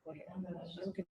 ممكن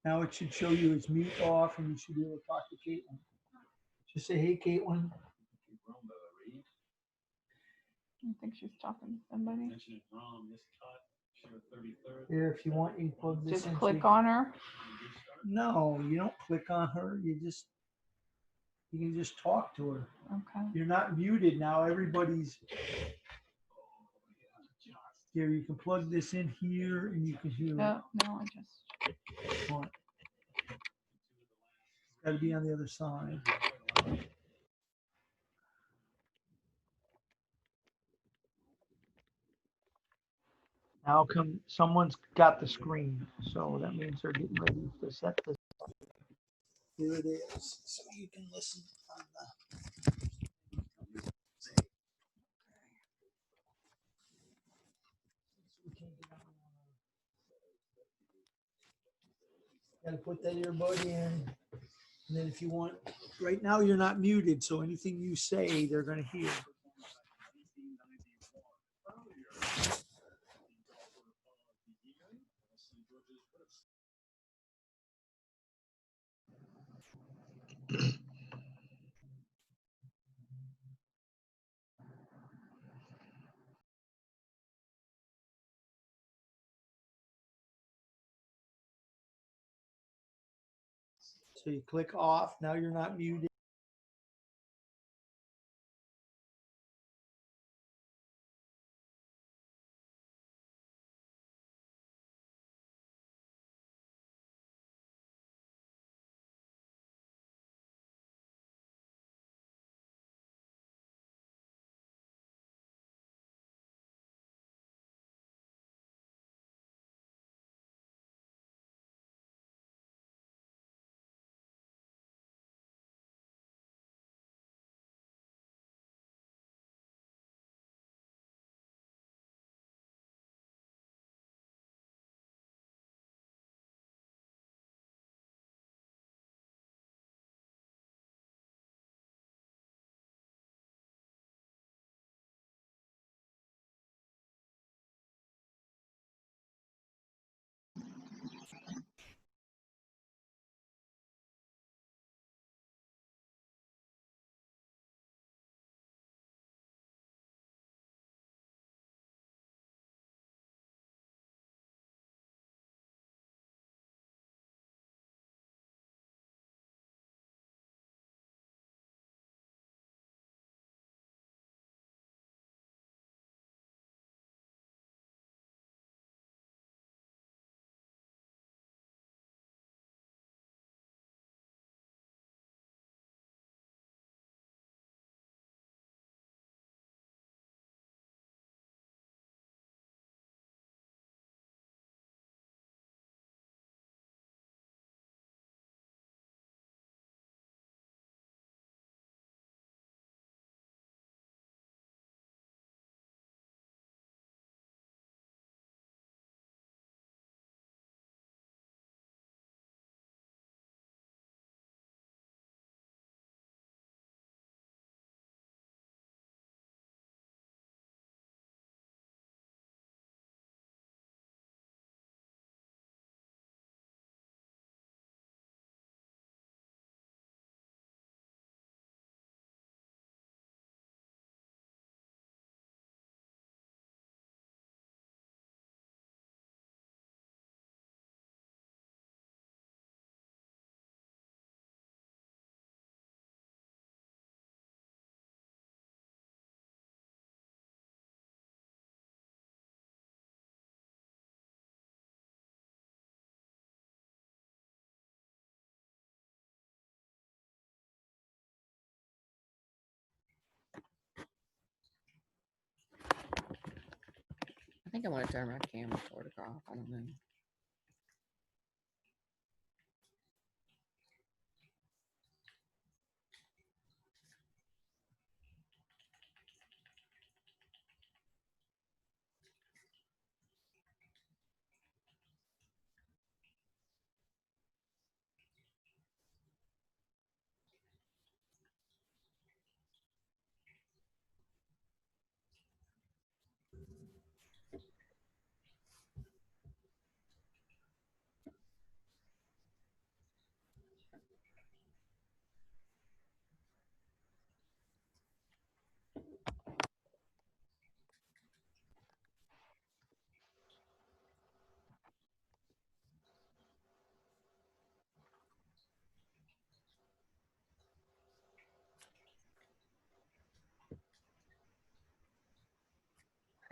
Now it should show you its mute off, and you should be able to talk to Caitlin. Just say, hey, Caitlin. I think she's talking to somebody. Here, if you want, you plug this Just in. click on her. No, you don't click on her. You can just talk to her. Okay. You're not muted now. Everybody's here. You can plug this in here, and you can hear. No, I just. Got to be on the other side. Now someone's got the screen, so that means they're getting ready to set this. Here it is, so you can listen on the. Got to put that earbud in, and then if you want, right now you're not muted, so anything you say, they're going to hear. So you click off. Now you're not muted. I think I want to turn my camera sort of off. I don't know.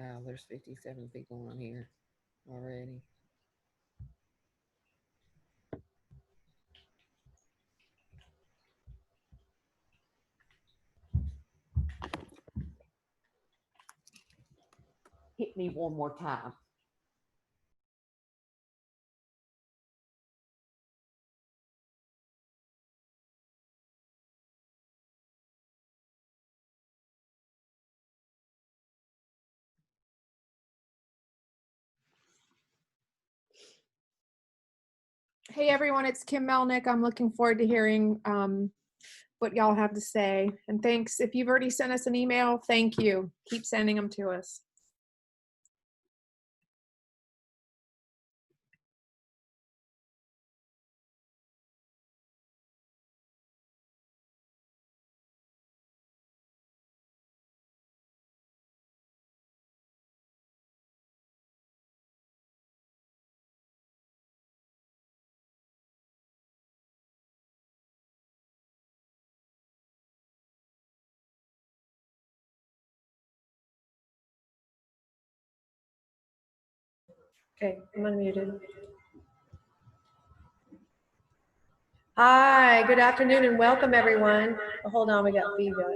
Wow, there's 57 people on here already. Hit me one more time. Hey everyone, it's Kim Melnick. I'm looking forward to hearing what y'all have to say. And thanks. If you've already sent us an email, thank you. Keep sending them to us. Okay, I'm unmuted. Hi, good afternoon and welcome everyone. Oh, hold on, we got feedback.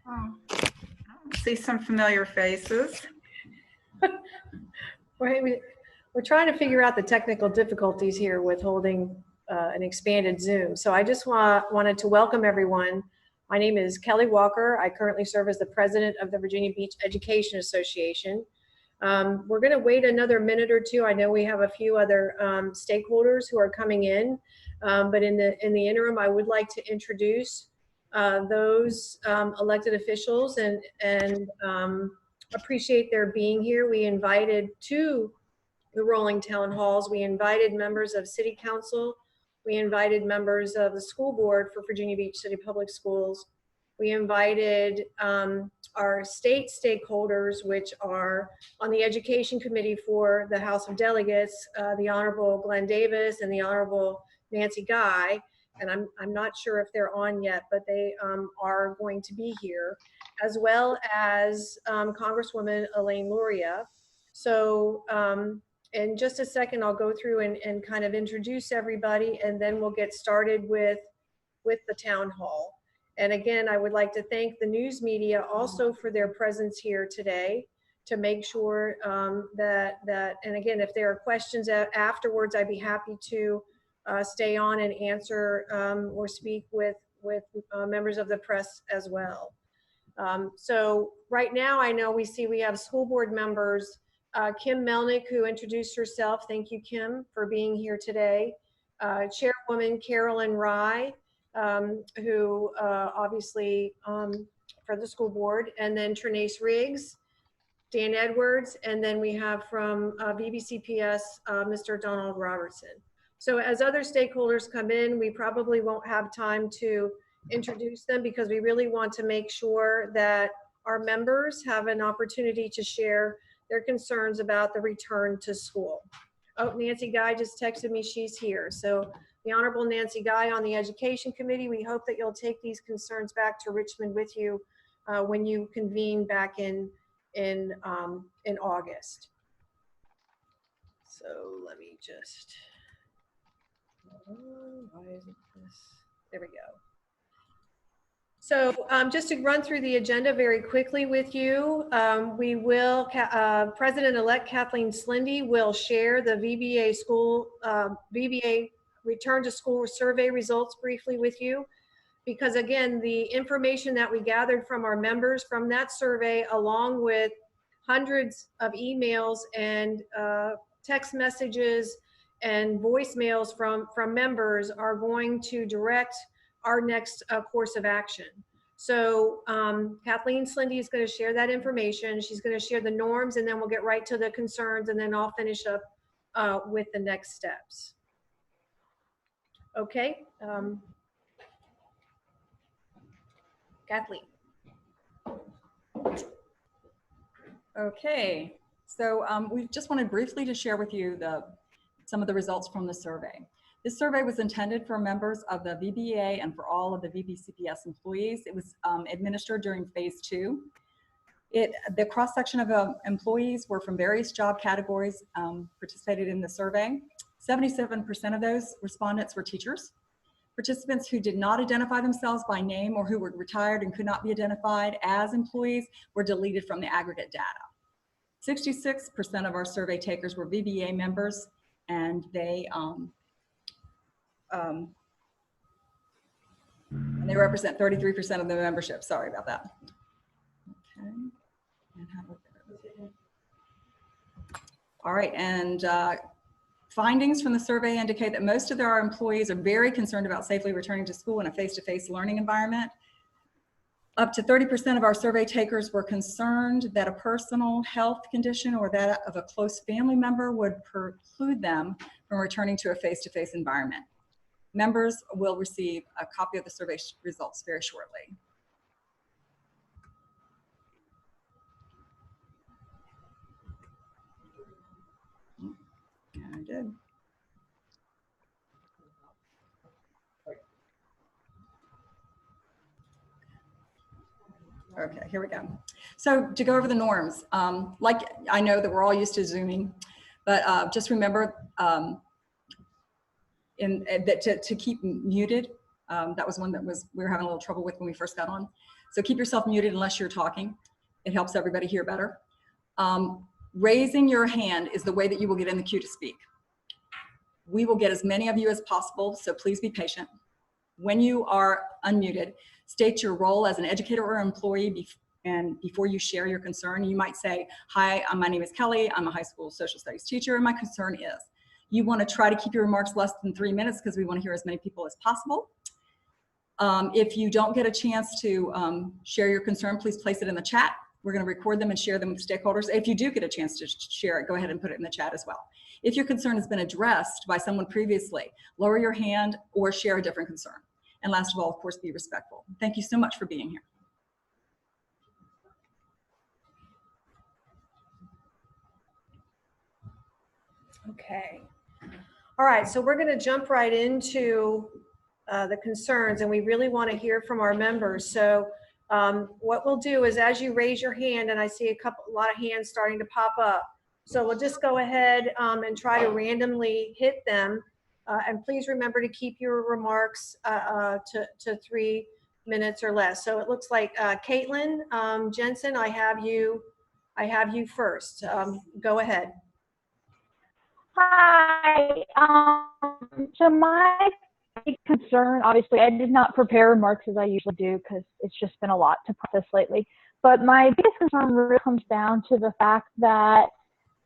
Oh, See some familiar faces. We're trying to figure out the technical difficulties here with holding an expanded Zoom. So I just wanted to welcome everyone. My name is Kelly Walker. I currently serve as the president of the Virginia Beach Education Association. We're going to wait another minute or two. I know we have a few other stakeholders who are coming in, but in the interim, I would like to introduce those elected officials and appreciate their being here. We invited to the rolling town halls. We invited members of city council. We invited members of the school board for Virginia Beach City Public Schools. We invited our state stakeholders, which are on the education committee for the House of Delegates, the Honorable Glenn Davis and the Honorable Nancy Guy. And I'm not sure if they're on yet, but they are going to be here, as well as Congresswoman Elaine Luria. So in just a second, I'll go through and kind of introduce everybody, and then we'll get started with the town hall. And again, I would like to thank the news media also for their presence here today to make sure that, and again, if there are questions afterwards, I'd be happy to stay on and answer or speak with members of the press as well. So right now, I know we have school board members, Kim Melnick, who introduced herself. Thank you, Kim, for being here today. Chairwoman Carolyn Rye, who obviously for the school board, and then Trinace Riggs, Dan Edwards, and then we have from VBCPS, Mr. Donald Robertson. So as other stakeholders come in, we probably won't have time to introduce them because we really want to make sure that our members have an opportunity to share their concerns about the return to school. Oh, Nancy Guy just texted me, she's here. So the Honorable Nancy Guy on the Education Committee, we hope that you'll take these concerns back to Richmond with you when you convene back in August. So let me just, why isn't this, there we go. So just to run through the agenda very quickly with you, we will, President-elect Kathleen Slindy will share the VBEA return to school survey results briefly with you. Because again, the information that we gathered from our members from that survey, along with hundreds of emails and text messages and voicemails from members, are going to direct our next course of action. So Kathleen Slindy is going to share that information. She's going to share the norms, and then we'll get right to the concerns, and then I'll finish up with the next steps. Okay. Kathleen. Okay, so we just wanted briefly to share with you some of the results from the survey. This survey was intended for members of the VBEA and for all of the VBCPS employees. It was administered during phase 2. The cross-section of employees were from various job categories, participated in the survey. 77% of those respondents were teachers. Participants who did not identify themselves by name or who were retired and could not be identified as employees were deleted from the aggregate data. 66% of our survey takers were VBA members, and they represent 33% of the membership. Sorry about that. Okay. All right, and findings from the survey indicate that most of our employees are very concerned about safely returning to school in a face-to-face learning environment. Up to 30% of our survey takers were concerned that a personal health condition or that of a close family member would preclude them from returning to a face-to-face environment. Members will receive a copy of the survey results very shortly. I did. Okay, here we go. So to go over the norms, like I know that we're all used to Zooming, but just remember to keep muted. That was one that we were having a little trouble with when we first got on. So keep yourself muted unless you're talking. It helps everybody hear better. Raising your hand is the way that you will get in the queue to speak. We will get as many of you as possible, so please be patient. When you are unmuted, state your role as an educator or employee and before you share your concern. You might say, hi, my name is Kelly. I'm a high school social studies teacher, and my concern is. You want to try to keep your remarks less than 3 minutes because we want to hear as many people as possible. If you don't get a chance to share your concern, please place it in the chat. We're going to record them and share them with stakeholders. If you do get a chance to share it, go ahead and put it in the chat as well. If your concern has been addressed by someone previously, lower your hand or share a different concern. And last of all, of course, be respectful. Thank you so much for being here. Okay. All right, so we're going to jump right into the concerns, and we really want to hear from our members. So what we'll do is, as you raise your hand, and I see a lot of hands starting to pop up, so we'll just go ahead and try to randomly hit them. And please remember to keep your remarks to 3 minutes or less. So it looks like Caitlin Jensen, I have you first. Go ahead. Hi. So my big concern, obviously, I did not prepare remarks as I usually do because it's just been a lot to process lately. But my biggest concern really comes down to the fact that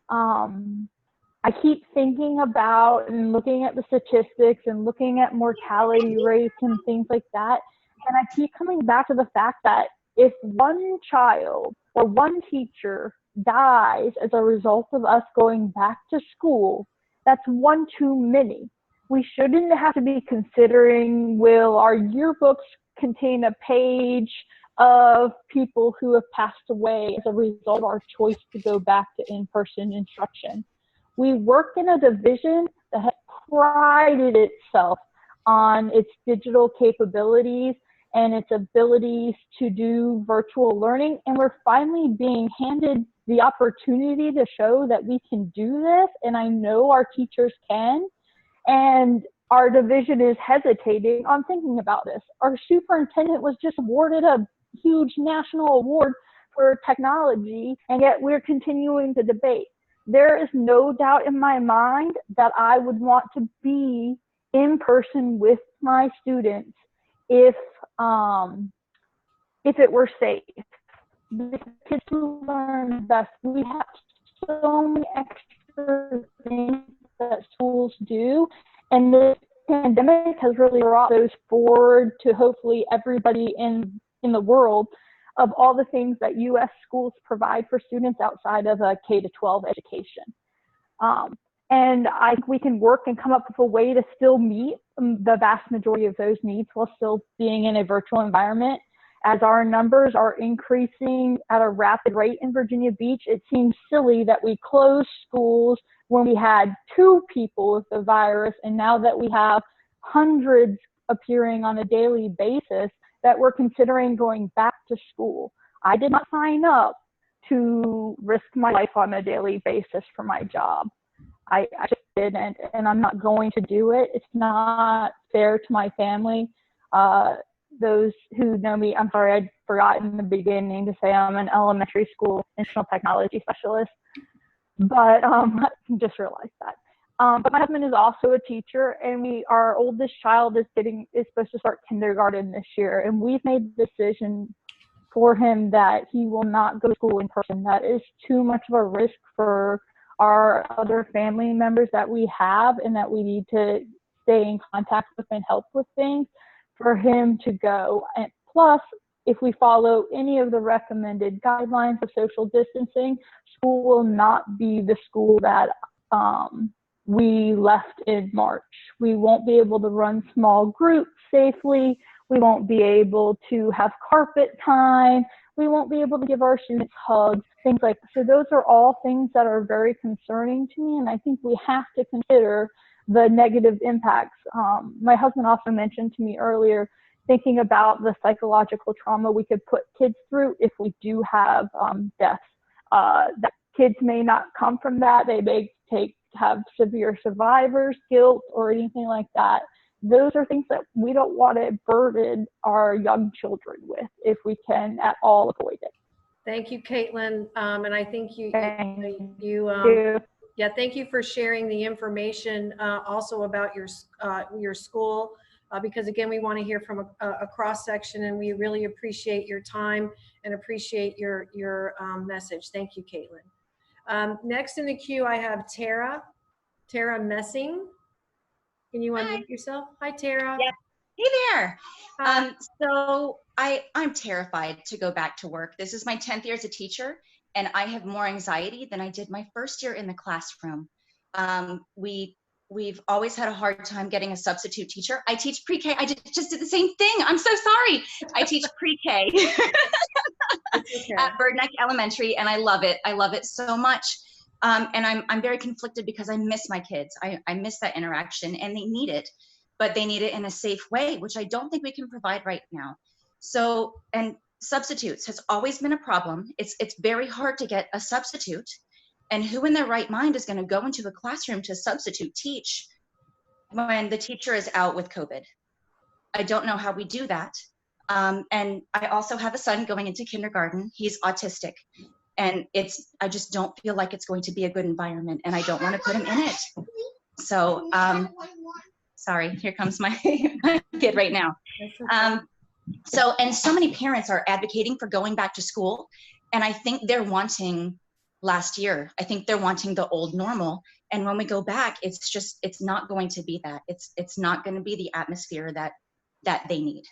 I keep thinking about and looking at the statistics and looking at mortality rates and things like that. And I keep coming back to the fact that if one child or one teacher dies as a result of us going back to school, that's one too many. We shouldn't have to be considering, will our yearbooks contain a page of people who have passed away as a result of our choice to go back to in-person instruction. We work in a division that has prided itself on its digital capabilities and its abilities to do virtual learning, and we're finally being handed the opportunity to show that we can do this, and I know our teachers can, and our division is hesitating on thinking about this. Our superintendent was just awarded a huge national award for technology, and yet we're continuing to debate. There is no doubt in my mind that I would want to be in person with my students if it were safe. The kids who learn best, we have so many extra things that schools do, and this pandemic has really brought those forward to hopefully everybody in the world of all the things that U.S. schools provide for students outside of a K-12 education. And I think we can work and come up with a way to still meet the vast majority of those needs while still being in a virtual environment. as our numbers are increasing at a rapid rate in Virginia Beach, it seems silly that we closed schools when we had 2 people with the virus, and now that we have hundreds appearing on a daily basis, that we're considering going back to school. I did not sign up to risk my life on a daily basis for my job. I just didn't, and I'm not going to do it. It's not fair to my family. Those who know me, I'm sorry, I forgot in the beginning to say I'm an elementary school instructional technology specialist, but I just realized that. But my husband is also a teacher, and our oldest child is supposed to start kindergarten this year, and we've made the decision for him that he will not go to school in person. That is too much of a risk for our other family members that we have and that we need to stay in contact with and help with things, for him to go. And plus, if we follow any of the recommended guidelines of social distancing, school will not be the school that we left in March. We won't be able to run small groups safely. We won't be able to have carpet time. We won't be able to give our students hugs, things like that. So those are all things that are very concerning to me, and I think we have to consider the negative impacts. My husband also mentioned to me earlier, thinking about the psychological trauma we could put kids through if we do have deaths. That kids may not come from that. They may have severe survivor's guilt or anything like that. Those are things that we don't want to burden our young children with if we can at all avoid it. Thank you, Caitlin. And I think Thank you yeah, thank you for sharing the information also about your school, because again, we want to hear from a cross section, and we really appreciate your time and appreciate your message. Thank you, Caitlin. Next in the queue, I have Tara Messing. Can you unmute yourself? Hi, Tara. Yeah. Hey there. Hi. So I'm terrified to go back to work. This is my 10th year as a teacher, and I have more anxiety than I did my first year in the classroom. We've always had a hard time getting a substitute teacher. I teach pre-K. I just did the same thing. I'm so sorry. I teach pre-K at Birdneck Elementary, and I love it. I love it so much. And I'm very conflicted because I miss my kids. I miss that interaction, and they need it, but they need it in a safe way, which I don't think we can provide right now. So, and substitutes has always been a problem. It's very hard to get a substitute, and who in their right mind is going to go into a classroom to substitute teach when the teacher is out with COVID? I don't know how we do that. And I also have a son going into kindergarten. He's autistic. And I just don't feel like it's going to be a good environment, and I don't want to put him in it. So, sorry, here comes my kid right now. So many parents are advocating for going back to school, and I think they're wanting last year. I think they're wanting the old normal. And when we go back, it's not going to be that. It's not going to be the atmosphere that they need.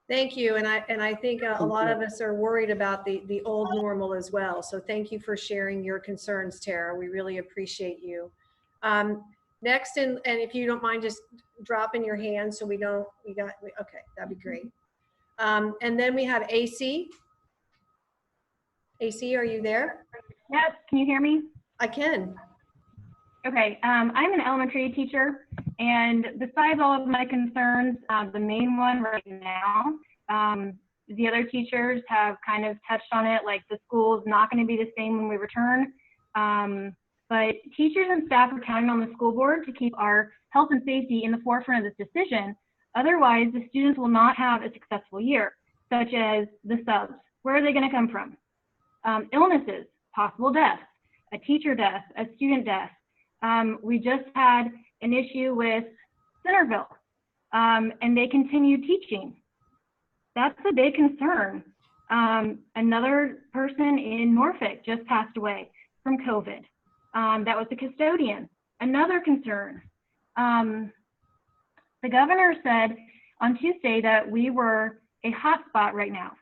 Thank you, and I think a lot of us are worried about the old normal as well. So thank you for sharing your concerns, Tara. We really appreciate you. Next, and if you don't mind, just dropping your hand so okay, that'd be great. And then we have AC. AC, are you there? Yep. Can you hear me? I can. Okay. I'm an elementary teacher, and besides all of my concerns, the main one right now, the other teachers have kind of touched on it, like the school is not going to be the same when we return. But teachers and staff are counting on the school board to keep our health and safety in the forefront of this decision. Otherwise, the students will not have a successful year, such as the subs. Where are they going to come from? Illnesses, possible deaths, a teacher death, a student death. We just had an issue with Centerville, and they continue teaching. That's a big concern. Another person in Norfolk just passed away from COVID. That was the custodian. Another concern. The governor said on Tuesday that we were a hot spot right now.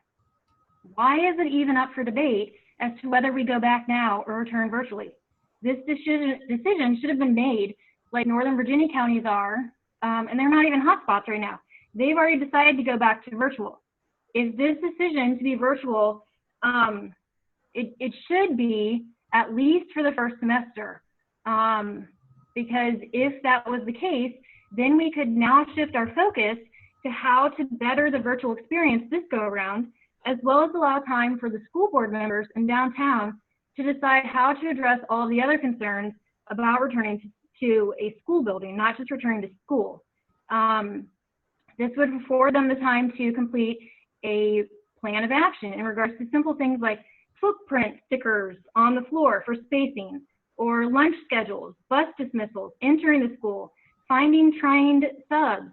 Why is it even up for debate as to whether we go back now or return virtually? This decision should have been made like Northern Virginia counties are, and they're not even hot spots right now. They've already decided to go back to virtual. if this decision to be virtual, it should be at least for the first semester. Because if that was the case, then we could now shift our focus to how to better the virtual experience this go around, as well as allow time for the school board members in downtown to decide how to address all the other concerns about returning to a school building, not just returning to school. This would afford them the time to complete a plan of action in regards to simple things like footprint stickers on the floor for spacing, or lunch schedules, bus dismissals, entering the school, finding trained subs,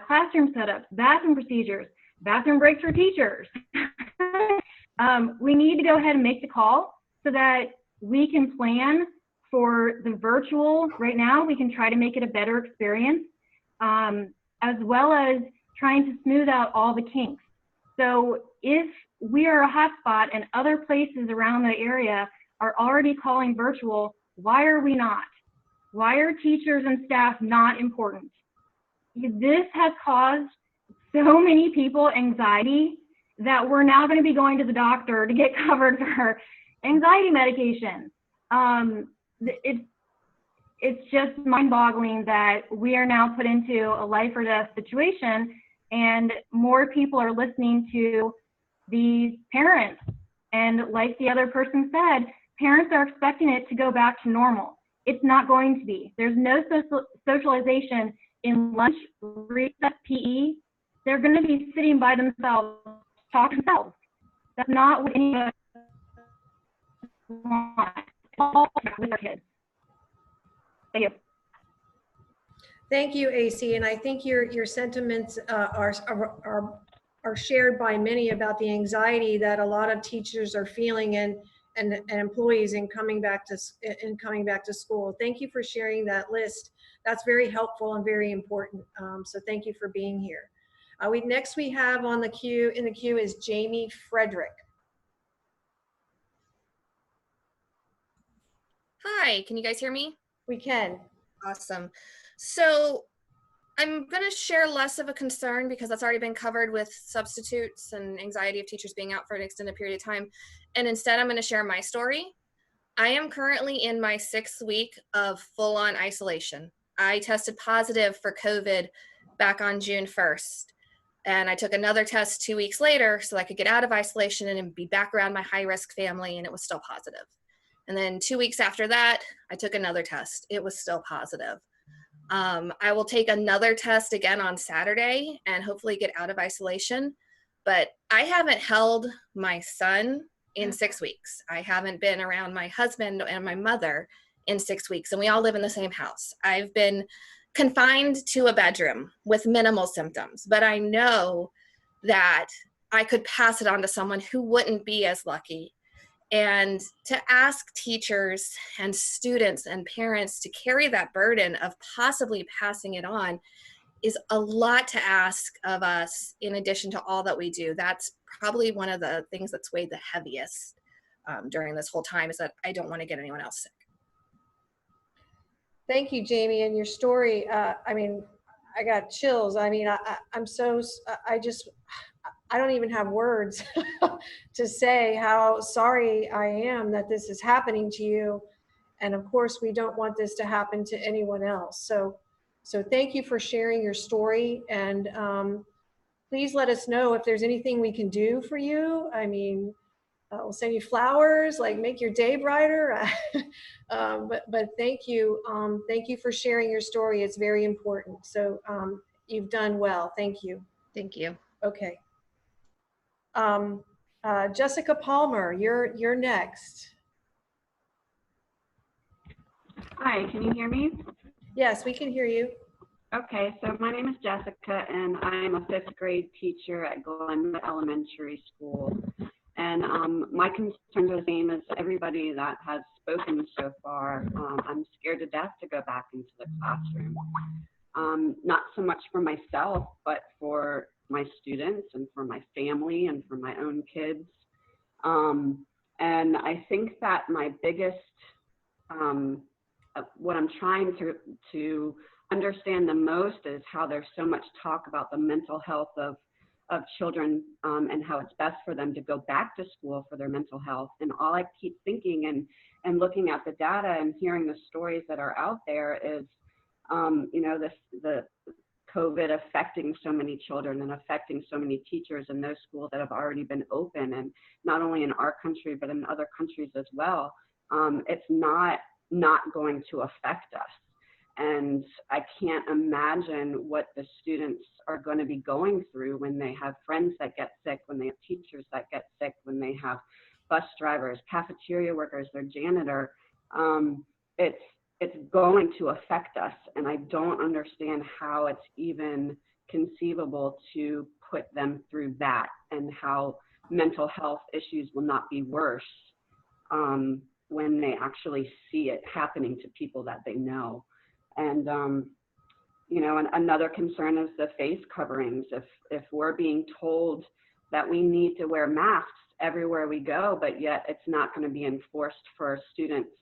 classroom setups, bathroom procedures, bathroom breaks for teachers. We need to go ahead and make the call so that we can plan for the virtual. Right now, we can try to make it a better experience, as well as trying to smooth out all the kinks. So if we are a hotspot and other places around the area are already calling virtual, why are we not? Why are teachers and staff not important? This has caused so many people anxiety that we're now going to be going to the doctor to get covered for anxiety medication. It's just mind-boggling that we are now put into a life or death situation, and more people are listening to these parents. And like the other person said, parents are expecting it to go back to normal. It's not going to be. There's no socialization in lunch, recess, PE. They're going to be sitting by themselves, talking to themselves. That's not what any of us want. All with our kids. Thank you. Thank you, AC, and I think your sentiments are shared by many about the anxiety that a lot of teachers are feeling and employees in coming back to school. Thank you for sharing that list. That's very helpful and very important. So thank you for being here. Next we have on the queue is Jamie Frederick. Hi, can you guys hear me? We can. Awesome. So I'm going to share less of a concern because that's already been covered with substitutes and anxiety of teachers being out for an extended period of time. And instead, I'm going to share my story. I am currently in my 6th week of full-on isolation. I tested positive for COVID back on June 1st. And I took another test 2 weeks later so I could get out of isolation and be back around my high-risk family, and it was still positive. And then 2 weeks after that, I took another test. It was still positive. I will take another test again on Saturday and hopefully get out of isolation. But I haven't held my son in 6 weeks. I haven't been around my husband and my mother in 6 weeks, and we all live in the same house. I've been confined to a bedroom with minimal symptoms, but I know that I could pass it on to someone who wouldn't be as lucky. And to ask teachers and students and parents to carry that burden of possibly passing it on is a lot to ask of us in addition to all that we do. That's probably one of the things that's weighed the heaviest during this whole time, is that I don't want to get anyone else sick. Thank you, Jamie, and your story. I mean, I got chills. I mean, I don't even have words to say how sorry I am that this is happening to you. And of course, we don't want this to happen to anyone else. So thank you for sharing your story. And please let us know if there's anything we can do for you. I mean, we'll send you flowers, like make your day brighter. But thank you. Thank you for sharing your story. It's very important. So you've done well. Thank you. Thank you. Okay. Jessica Palmer, you're next. Hi, can you hear me? Yes, we can hear you. Okay, so my name is Jessica, and I'm a 5th grade teacher at Glenwood Elementary School. And my concern is the same as everybody that has spoken so far. I'm scared to death to go back into the classroom. Not so much for myself, but for my students and for my family and for my own kids. And I think that my biggest, what I'm trying to understand the most is how there's so much talk about the mental health of of children and how it's best for them to go back to school for their mental health. And all I keep thinking and looking at the data and hearing the stories that are out there is, you know, the COVID affecting so many children and affecting so many teachers in those schools that have already been open, and not only in our country, but in other countries as well. It's not going to affect us. And I can't imagine what the students are going to be going through when they have friends that get sick, when they have teachers that get sick, when they have bus drivers, cafeteria workers, their janitor. It's going to affect us. And I don't understand how it's even conceivable to put them through that, and how mental health issues will not be worse when they actually see it happening to people that they know. And, you know, and another concern is the face coverings. If we're being told that we need to wear masks everywhere we go, but yet it's not going to be enforced for students,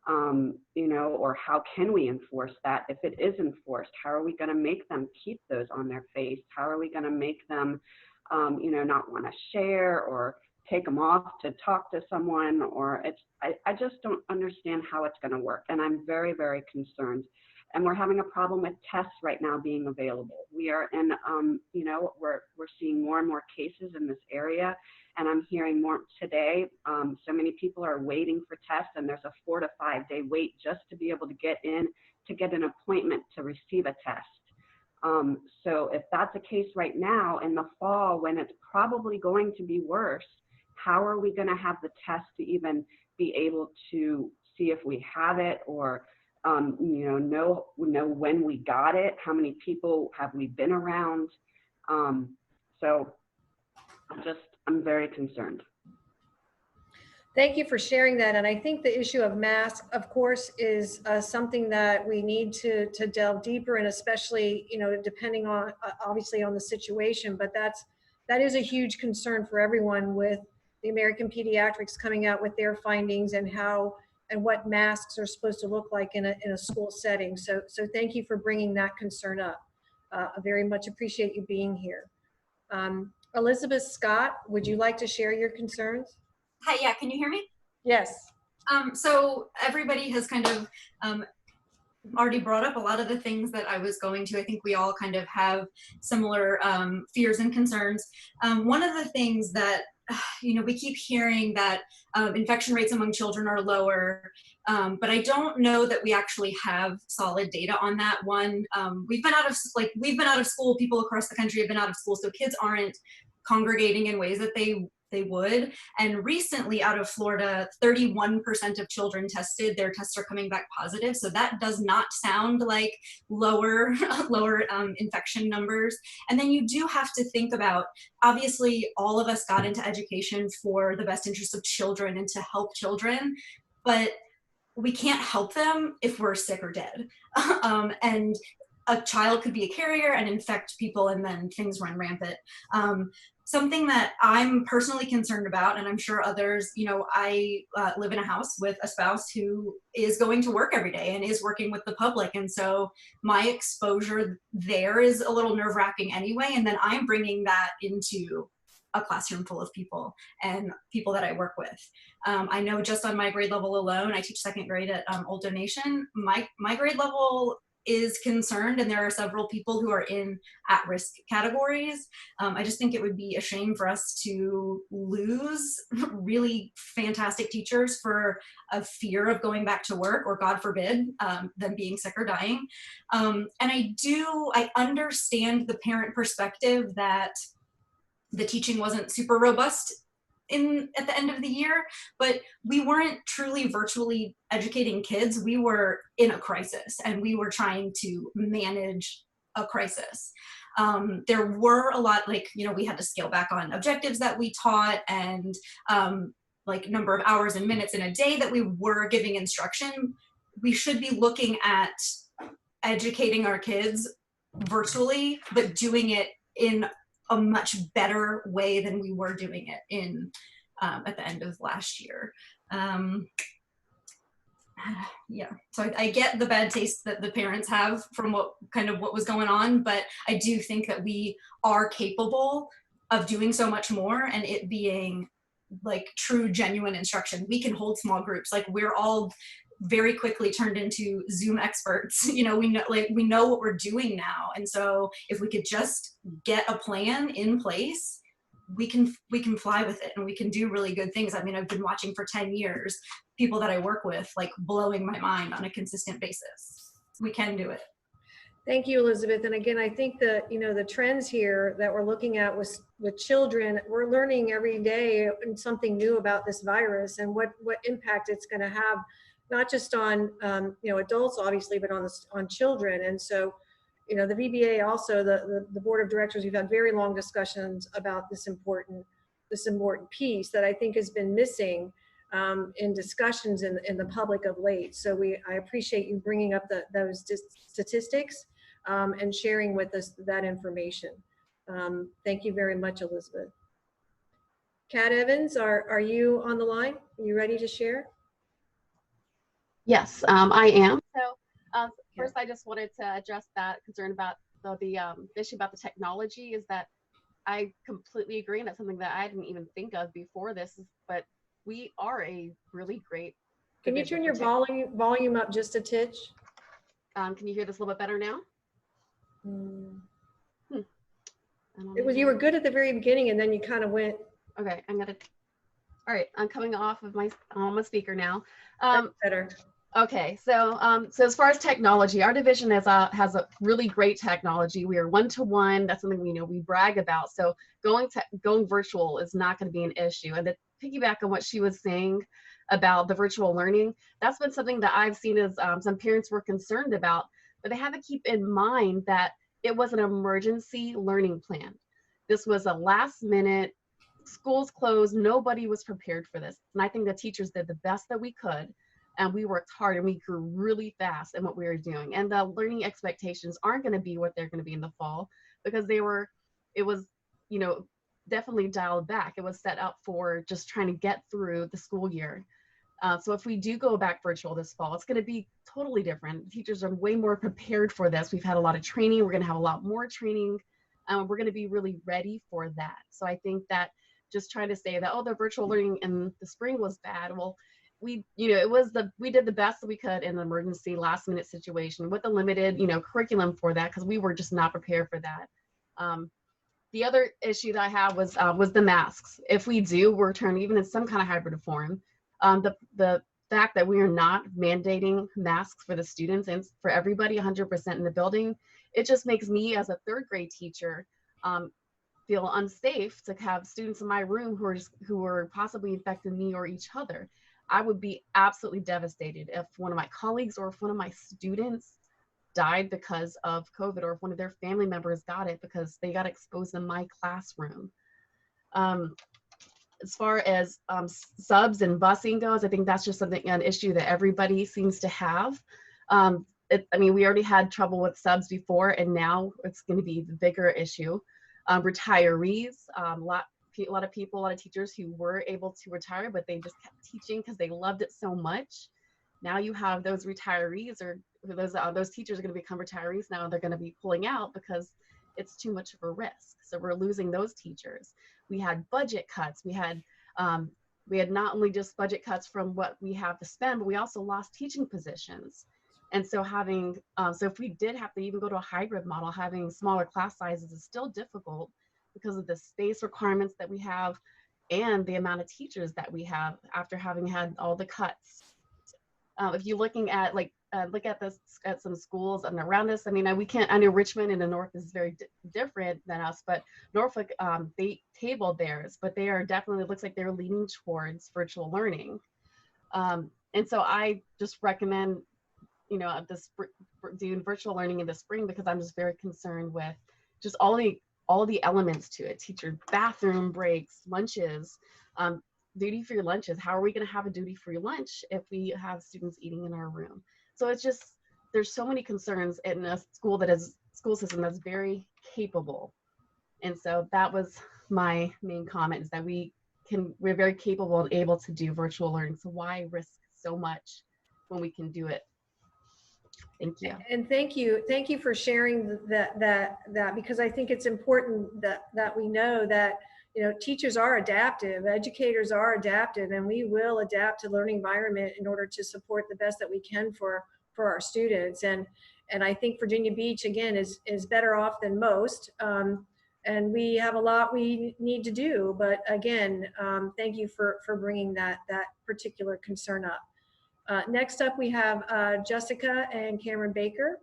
you know, or how can we enforce that? If it is enforced, how are we going to make them keep those on their face? How are we going to make them, you know, not want to share or take them off to talk to someone? Or I just don't understand how it's going to work. And I'm very, very concerned. And we're having a problem with tests right now being available. We are in, you know, we're seeing more and more cases in this area. And I'm hearing more today. So many people are waiting for tests, and there's a 4 to 5 day wait just to be able to get in, to get an appointment to receive a test. So if that's the case right now in the fall, when it's probably going to be worse, how are we going to have the test to even be able to see if we have it, or you know when we got it? How many people have we been around? So I'm very concerned. Thank you for sharing that. And I think the issue of masks, of course, is something that we need to delve deeper, and especially, you know, depending on obviously on the situation. But that is a huge concern for everyone, with the American Pediatrics coming out with their findings and how and what masks are supposed to look like in a school setting. So thank you for bringing that concern up. I very much appreciate you being here. Elizabeth Scott, would you like to share your concerns? Hi, yeah, can you hear me? Yes. So everybody has kind of already brought up a lot of the things that I was going to. I think we all kind of have similar fears and concerns. One of the things that, you know, we keep hearing that infection rates among children are lower, but I don't know that we actually have solid data on that. One, we've been out of school. People across the country have been out of school, so kids aren't congregating in ways that they would. And recently, out of Florida, 31% of children tested. Their tests are coming back positive. So that does not sound like lower infection numbers. And then you do have to think about, obviously, all of us got into education for the best interest of children and to help children, but we can't help them if we're sick or dead. And a child could be a carrier and infect people, and then things run rampant. Something that I'm personally concerned about, and I'm sure others, you know, I live in a house with a spouse who is going to work every day and is working with the public. And so my exposure there is a little nerve-wracking anyway. And then I'm bringing that into a classroom full of people and people that I work with. I know just on my grade level alone, I teach second grade at Old Donation. My grade level is concerned, and there are several people who are in at-risk categories. I just think it would be a shame for us to lose really fantastic teachers for a fear of going back to work, or God forbid, them being sick or dying. And I understand the parent perspective that the teaching wasn't super robust at the end of the year, but we weren't truly virtually educating kids. We were in a crisis, and we were trying to manage a crisis. There were a lot, like, you know, we had to scale back on objectives that we taught, and like number of hours and minutes in a day that we were giving instruction. We should be looking at educating our kids virtually, but doing it in a much better way than we were doing it in at the end of last year. Yeah, so I get the bad taste that the parents have from what was going on, but I do think that we are capable doing so much more and it being like true, genuine instruction. We can hold small groups. Like we're all very quickly turned into Zoom experts. You know, we know what we're doing now. And so if we could just get a plan in place, we can fly with it and we can do really good things. I mean, I've been watching for 10 years, people that I work with, like blowing my mind on a consistent basis. We can do it. Thank you, Elizabeth. And again, I think that, you know, the trends here that we're looking at with children, we're learning every day something new about this virus and what impact it's going to have, not just on, you know, adults, obviously, but on children. And so, you know, the VBEA also, the board of directors, we've had very long discussions about this important piece that I think has been missing in discussions in the public of late. So I appreciate you bringing up those statistics and sharing with us that information. Thank you very much, Elizabeth. Kat Evans, are you on the line? Are you ready to share? Yes, I am. So first, I just wanted to address that concern about the issue about the technology. Is that I completely agree, and that's something that I didn't even think of before this. But we are a really great. Can you turn your volume up just a titch? Can you hear this a little bit better now? It was, you were good at the very beginning and then you kind of went. Okay, all right, I'm coming off of I'm on speaker now. That's better. Okay, so as far as technology, our division has a really great technology. We are one-to-one. That's something we brag about. So going virtual is not going to be an issue. And to piggyback on what she was saying about the virtual learning, that's been something that I've seen as some parents were concerned about, but they have to keep in mind that it was an emergency learning plan. This was a last minute, schools closed, nobody was prepared for this. And I think the teachers did the best that we could. And we worked hard and we grew really fast in what we were doing. And the learning expectations aren't going to be what they're going to be in the fall, because it was, definitely dialed back. It was set up for just trying to get through the school year. So if we do go back virtual this fall, it's going to be totally different. Teachers are way more prepared for this. We've had a lot of training. We're going to have a lot more training. We're going to be really ready for that. So I think that just trying to say that, oh, the virtual learning in the spring was bad. Well, we did the best that we could in an emergency last minute situation with a limited, curriculum for that, because we were just not prepared for that. The other issue that I have was the masks. If we do return even in some kind of hybrid form, the fact that we are not mandating masks for the students and for everybody 100% in the building, it just makes me as a third grade teacher feel unsafe to have students in my room who are possibly infecting me or each other. I would be absolutely devastated if one of my colleagues or if one of my students died because of COVID, or if one of their family members got it because they got exposed in my classroom. As far as subs and busing goes, I think that's just an issue that everybody seems to have. We already had trouble with subs before, and now it's going to be the bigger issue. Retirees, a lot of teachers who were able to retire, but they just kept teaching because they loved it so much. Now you have those retirees, or those teachers are going to become retirees. Now they're going to be pulling out because it's too much of a risk. So we're losing those teachers. We had budget cuts. We had not only just budget cuts from what we have to spend, but we also lost teaching positions. And so so if we did have to even go to a hybrid model, having smaller class sizes is still difficult because of the space requirements that we have and the amount of teachers that we have after having had all the cuts. If you're looking at look at some schools and around us, I know Richmond in the north is very different than us, but Norfolk, they tabled theirs, but they are definitely, looks like they're leaning towards virtual learning. And so I just recommend, doing virtual learning in the spring, because I'm just very concerned with just all the elements to it: teacher bathroom breaks, lunches, duty free lunches. How are we going to have a duty free lunch if we have students eating in our room? So it's just, there's so many concerns in a school system that's very capable. And so that was my main comment, is that we're very capable and able to do virtual learning. So why risk so much when we can do it? Thank you. And thank you for sharing that because I think it's important that we know that, you know, teachers are adaptive, educators are adaptive, and we will adapt to learning environment in order to support the best that we can for our students. And I think Virginia Beach, again, is better off than most. And we have a lot we need to do, but again, thank you for bringing that particular concern up. Next up, we have Jessica and Cameron Baker.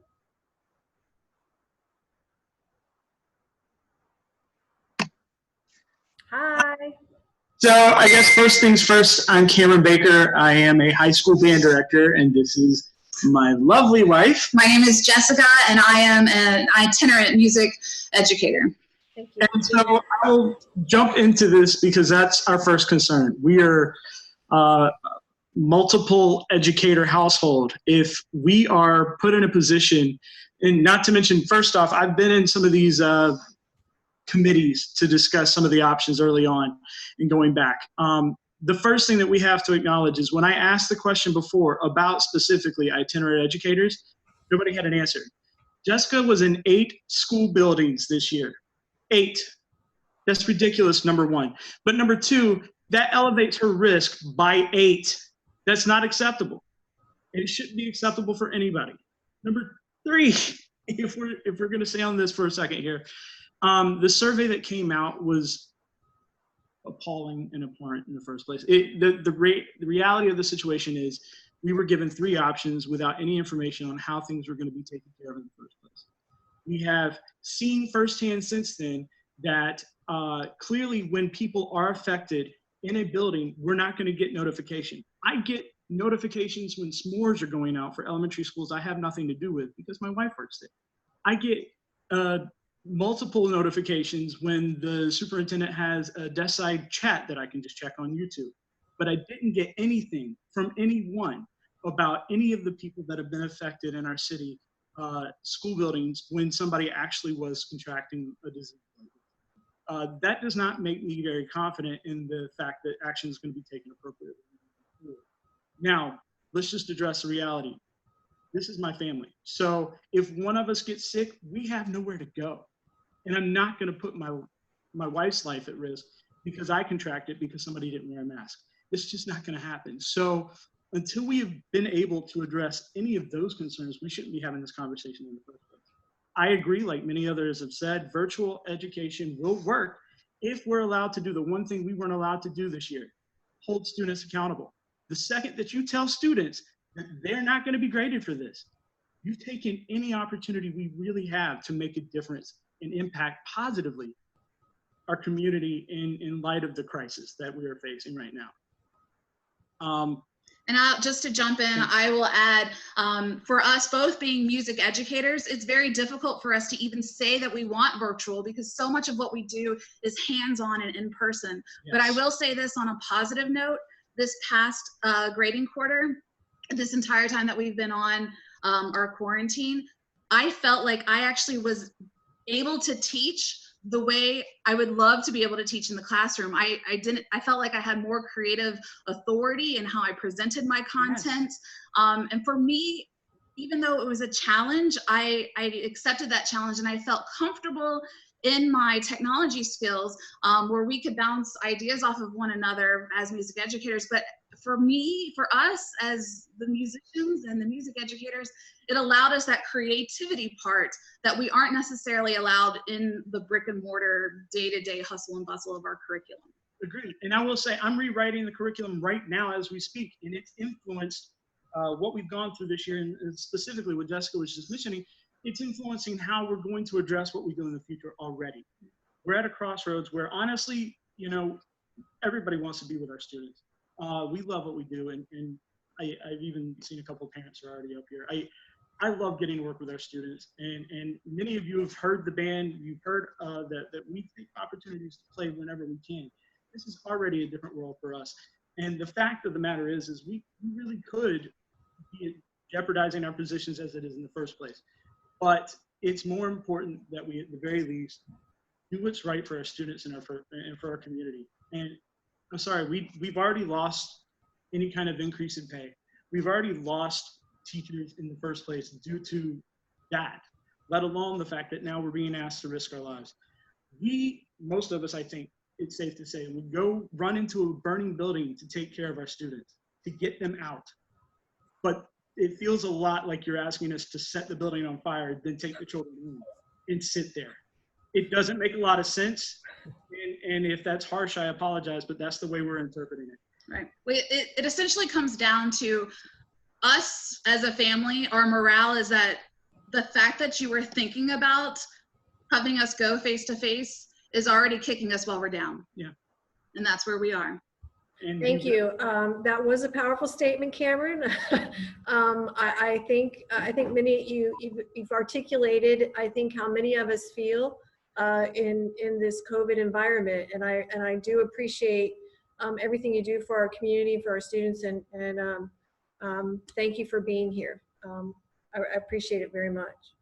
Hi. So I guess first things first, I'm Cameron Baker. I am a high school band director, and this is my lovely wife. My name is Jessica, and I am an itinerant music educator. Thank you. And so I'll jump into this because that's our first concern. We are multiple educator household. If we are put in a position, and not to mention, first off, I've been in some of these committees to discuss some of the options early on and going back. The first thing that we have to acknowledge is when I asked the question before about specifically itinerant educators, nobody had an answer. Jessica was in 8 school buildings this year. 8. That's ridiculous, number one. But number two, that elevates her risk by 8. That's not acceptable. It shouldn't be acceptable for anybody. Number 3, if we're going to stay on this for a second here, the survey that came out was appalling and abhorrent in the first place. The reality of the situation is we were given 3 options without any information on how things were going to be taken care of in the first place. We have seen firsthand since then that clearly when people are affected in a building, we're not going to get notification. I get notifications when s'mores are going out for elementary schools I have nothing to do with because my wife works there. I get multiple notifications when the superintendent has a desk side chat that I can just check on YouTube. But I didn't get anything from anyone about any of the people that have been affected in our city school buildings when somebody actually was contracting a disease. That does not make me very confident in the fact that action is going to be taken appropriately. Now, let's just address the reality. This is my family. So if one of us gets sick, we have nowhere to go. And I'm not going to put my wife's life at risk because I contracted because somebody didn't wear a mask. It's just not going to happen. So until we have been able to address any of those concerns, we shouldn't be having this conversation in the first place. I agree, like many others have said, virtual education will work if we're allowed to do the one thing we weren't allowed to do this year, hold students accountable. The second that you tell students that they're not going to be graded for this, you've taken any opportunity we really have to make a difference and impact positively our community in light of the crisis that we are facing right now. And just to jump in, I will add, for us both being music educators, it's very difficult for us to even say that we want virtual because so much of what we do is hands-on and in person. Yes. But I will say this on a positive note, this past grading quarter, this entire time that we've been on our quarantine, I felt like I actually was able to teach the way I would love to be able to teach in the classroom. I felt like I had more creative authority in how I presented my content. Yes. And for me, even though it was a challenge, I accepted that challenge and I felt comfortable in my technology skills where we could bounce ideas off of one another as music educators. But for me, for us as the musicians and the music educators, it allowed us that creativity part that we aren't necessarily allowed in the brick and mortar day-to-day hustle and bustle of our curriculum. Agreed. And I will say I'm rewriting the curriculum right now as we speak, and it's influenced what we've gone through this year, and specifically what Jessica was just mentioning, it's influencing how we're going to address what we do in the future already. We're at a crossroads where honestly, you know, everybody wants to be with our students. We love what we do, and I've even seen a couple of parents who are already up here. I love getting to work with our students, and many of you have heard the band, you've heard that we take opportunities to play whenever we can. This is already a different world for us. And the fact of the matter is we really could be jeopardizing our positions as it is in the first place. But it's more important that we, at the very least, do what's right for our students and for our community. And I'm sorry, we've already lost any kind of increase in pay. We've already lost teachers in the first place due to that, let alone the fact that now we're being asked to risk our lives. Most of us, I think it's safe to say, would go run into a burning building to take care of our students, to get them out. But it feels a lot like you're asking us to set the building on fire, then take the children home and sit there. It doesn't make a lot of sense. And if that's harsh, I apologize, but that's the way we're interpreting it. Right. It essentially comes down to us as a family. Our morale is that the fact that you were thinking about having us go face to face is already kicking us while we're down. Yeah. And that's where we are. Thank you. That was a powerful statement, Cameron. I think many you've articulated, I think, how many of us feel in this COVID environment, and I do appreciate everything you do for our community, for our students, and thank you for being here. I appreciate it very much.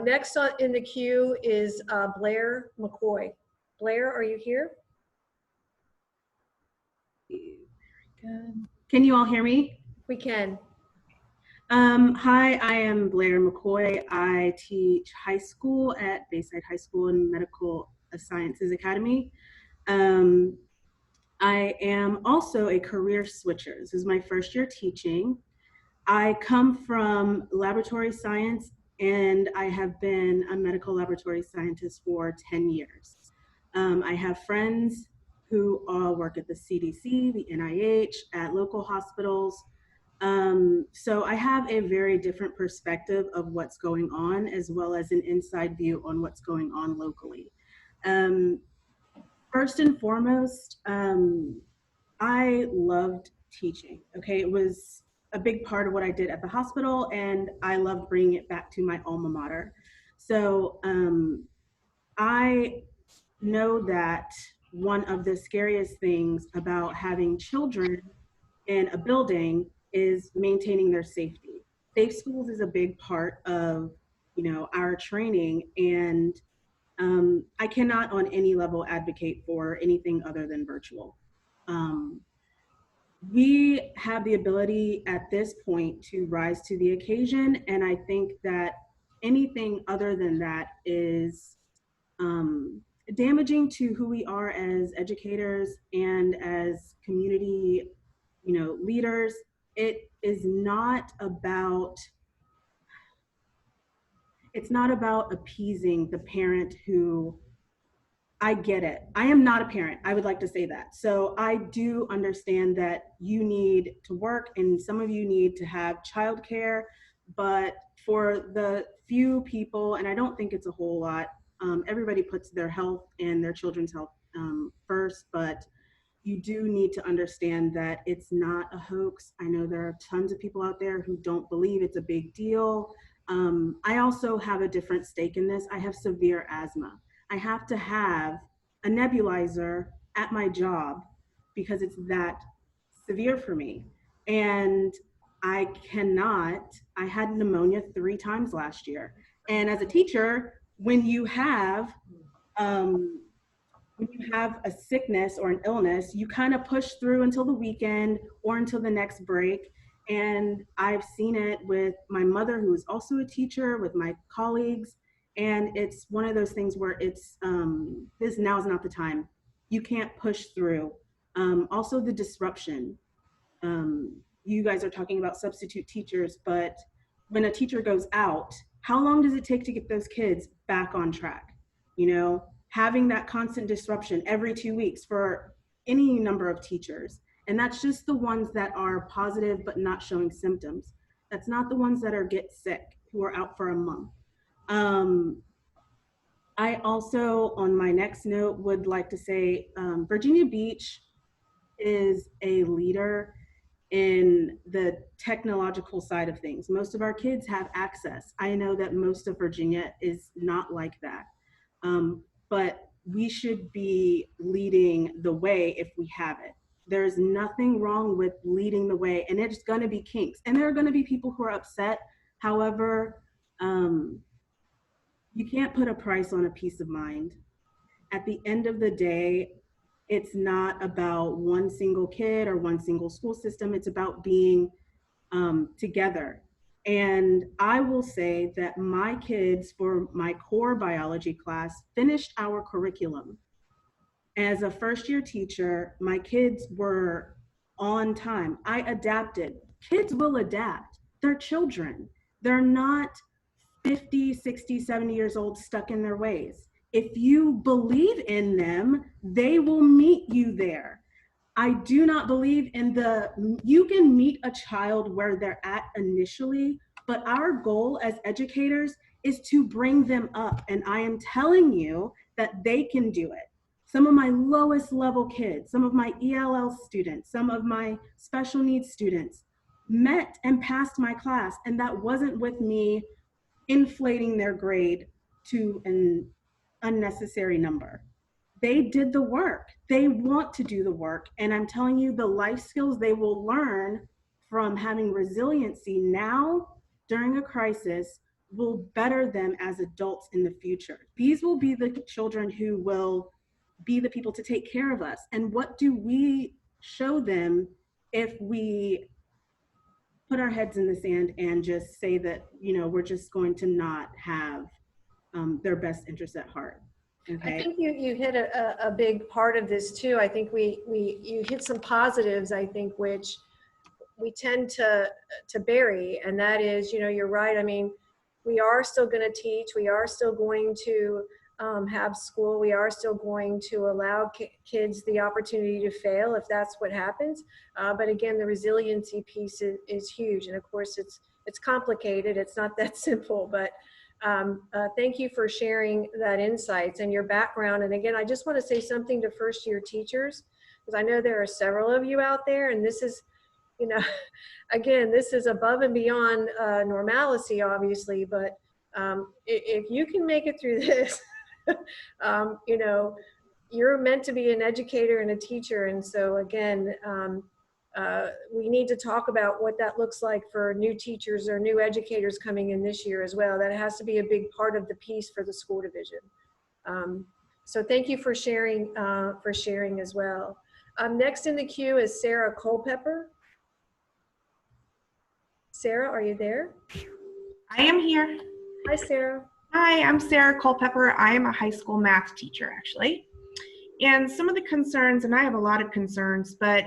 Next in the queue is Blair McCoy. Blair, are you here? Can you all hear me? We can. Hi, I am Blair McCoy. I teach high school at Bayside High School and Medical Sciences Academy. I am also a career switcher. This is my first year teaching. I come from laboratory science, and I have been a medical laboratory scientist for 10 years. I have friends who all work at the CDC, the NIH, at local hospitals. So I have a very different perspective of what's going on, as well as an inside view on what's going on locally. First and foremost, I loved teaching, okay? It was a big part of what I did at the hospital, and I loved bringing it back to my alma mater. So I know that one of the scariest things about having children in a building is maintaining their safety. Safe schools is a big part of, our training, and I cannot on any level advocate for anything other than virtual. We have the ability at this point to rise to the occasion, and I think that anything other than that is damaging to who we are as educators and as community, leaders. It is not about, it's not about appeasing the parent who, I get it. I am not a parent. I would like to say that. So I do understand that you need to work and some of you need to have childcare, but for the few people, and I don't think it's a whole lot, everybody puts their health and their children's health first, but you do need to understand that it's not a hoax. I know there are tons of people out there who don't believe it's a big deal. I also have a different stake in this. I have severe asthma. I have to have a nebulizer at my job because it's that severe for me. And I had pneumonia 3 times last year. And as a teacher, when you have a sickness or an illness, you kind of push through until the weekend or until the next break. And I've seen it with my mother, who is also a teacher, with my colleagues. And it's one of those things where it's, this now is not the time. You can't push through. Also the disruption. You guys are talking about substitute teachers, but when a teacher goes out, how long does it take to get those kids back on track? Having that constant disruption every 2 weeks for any number of teachers. And that's just the ones that are positive but not showing symptoms. That's not the ones that get sick, who are out for a month. I also, on my next note, would like to say Virginia Beach is a leader in the technological side of things. Most of our kids have access. I know that most of Virginia is not like that. But we should be leading the way if we have it. There's nothing wrong with leading the way, and it's gonna be kinks. And there are gonna be people who are upset. However, you can't put a price on a peace of mind. At the end of the day, it's not about one single kid or one single school system. It's about being together. And I will say that my kids, for my core biology class, finished our curriculum. As a first-year teacher, my kids were on time. I adapted. Kids will adapt. They're children. They're not 50, 60, 70 years old stuck in their ways. If you believe in them, they will meet you there. I do not believe in you can meet a child where they're at initially, but our goal as educators is to bring them up. And I am telling you that they can do it. Some of my lowest level kids, some of my ELL students, some of my special needs students met and passed my class. And that wasn't with me inflating their grade to an unnecessary number. They did the work. They want to do the work. And I'm telling you, the life skills they will learn from having resiliency now during a crisis will better them as adults in the future. These will be the children who will be the people to take care of us. And what do we show them if we put our heads in the sand and just say that, we're just going to not have their best interests at heart? Okay. I think you hit a big part of this too. I think you hit some positives, I think, which we tend to bury, and that is, you're right. I mean, we are still going to teach. We are still going to have school. We are still going to allow kids the opportunity to fail if that's what happens. But again, the resiliency piece is huge. And of course, it's complicated. It's not that simple, but thank you for sharing that insights and your background. And again, I just want to say something to first year teachers, because I know there are several of you out there, and this is, again, this is above and beyond normalcy, obviously, but if you can make it through this, you're meant to be an educator and a teacher. And so again, we need to talk about what that looks like for new teachers or new educators coming in this year as well. That has to be a big part of the piece for the school division. So thank you for sharing as well. Next in the queue is Sarah Culpepper. Sarah, are you there? I am here. Hi, Sarah. Hi, I'm Sarah Culpepper. I am a high school math teacher, actually. And some of the concerns, and I have a lot of concerns, but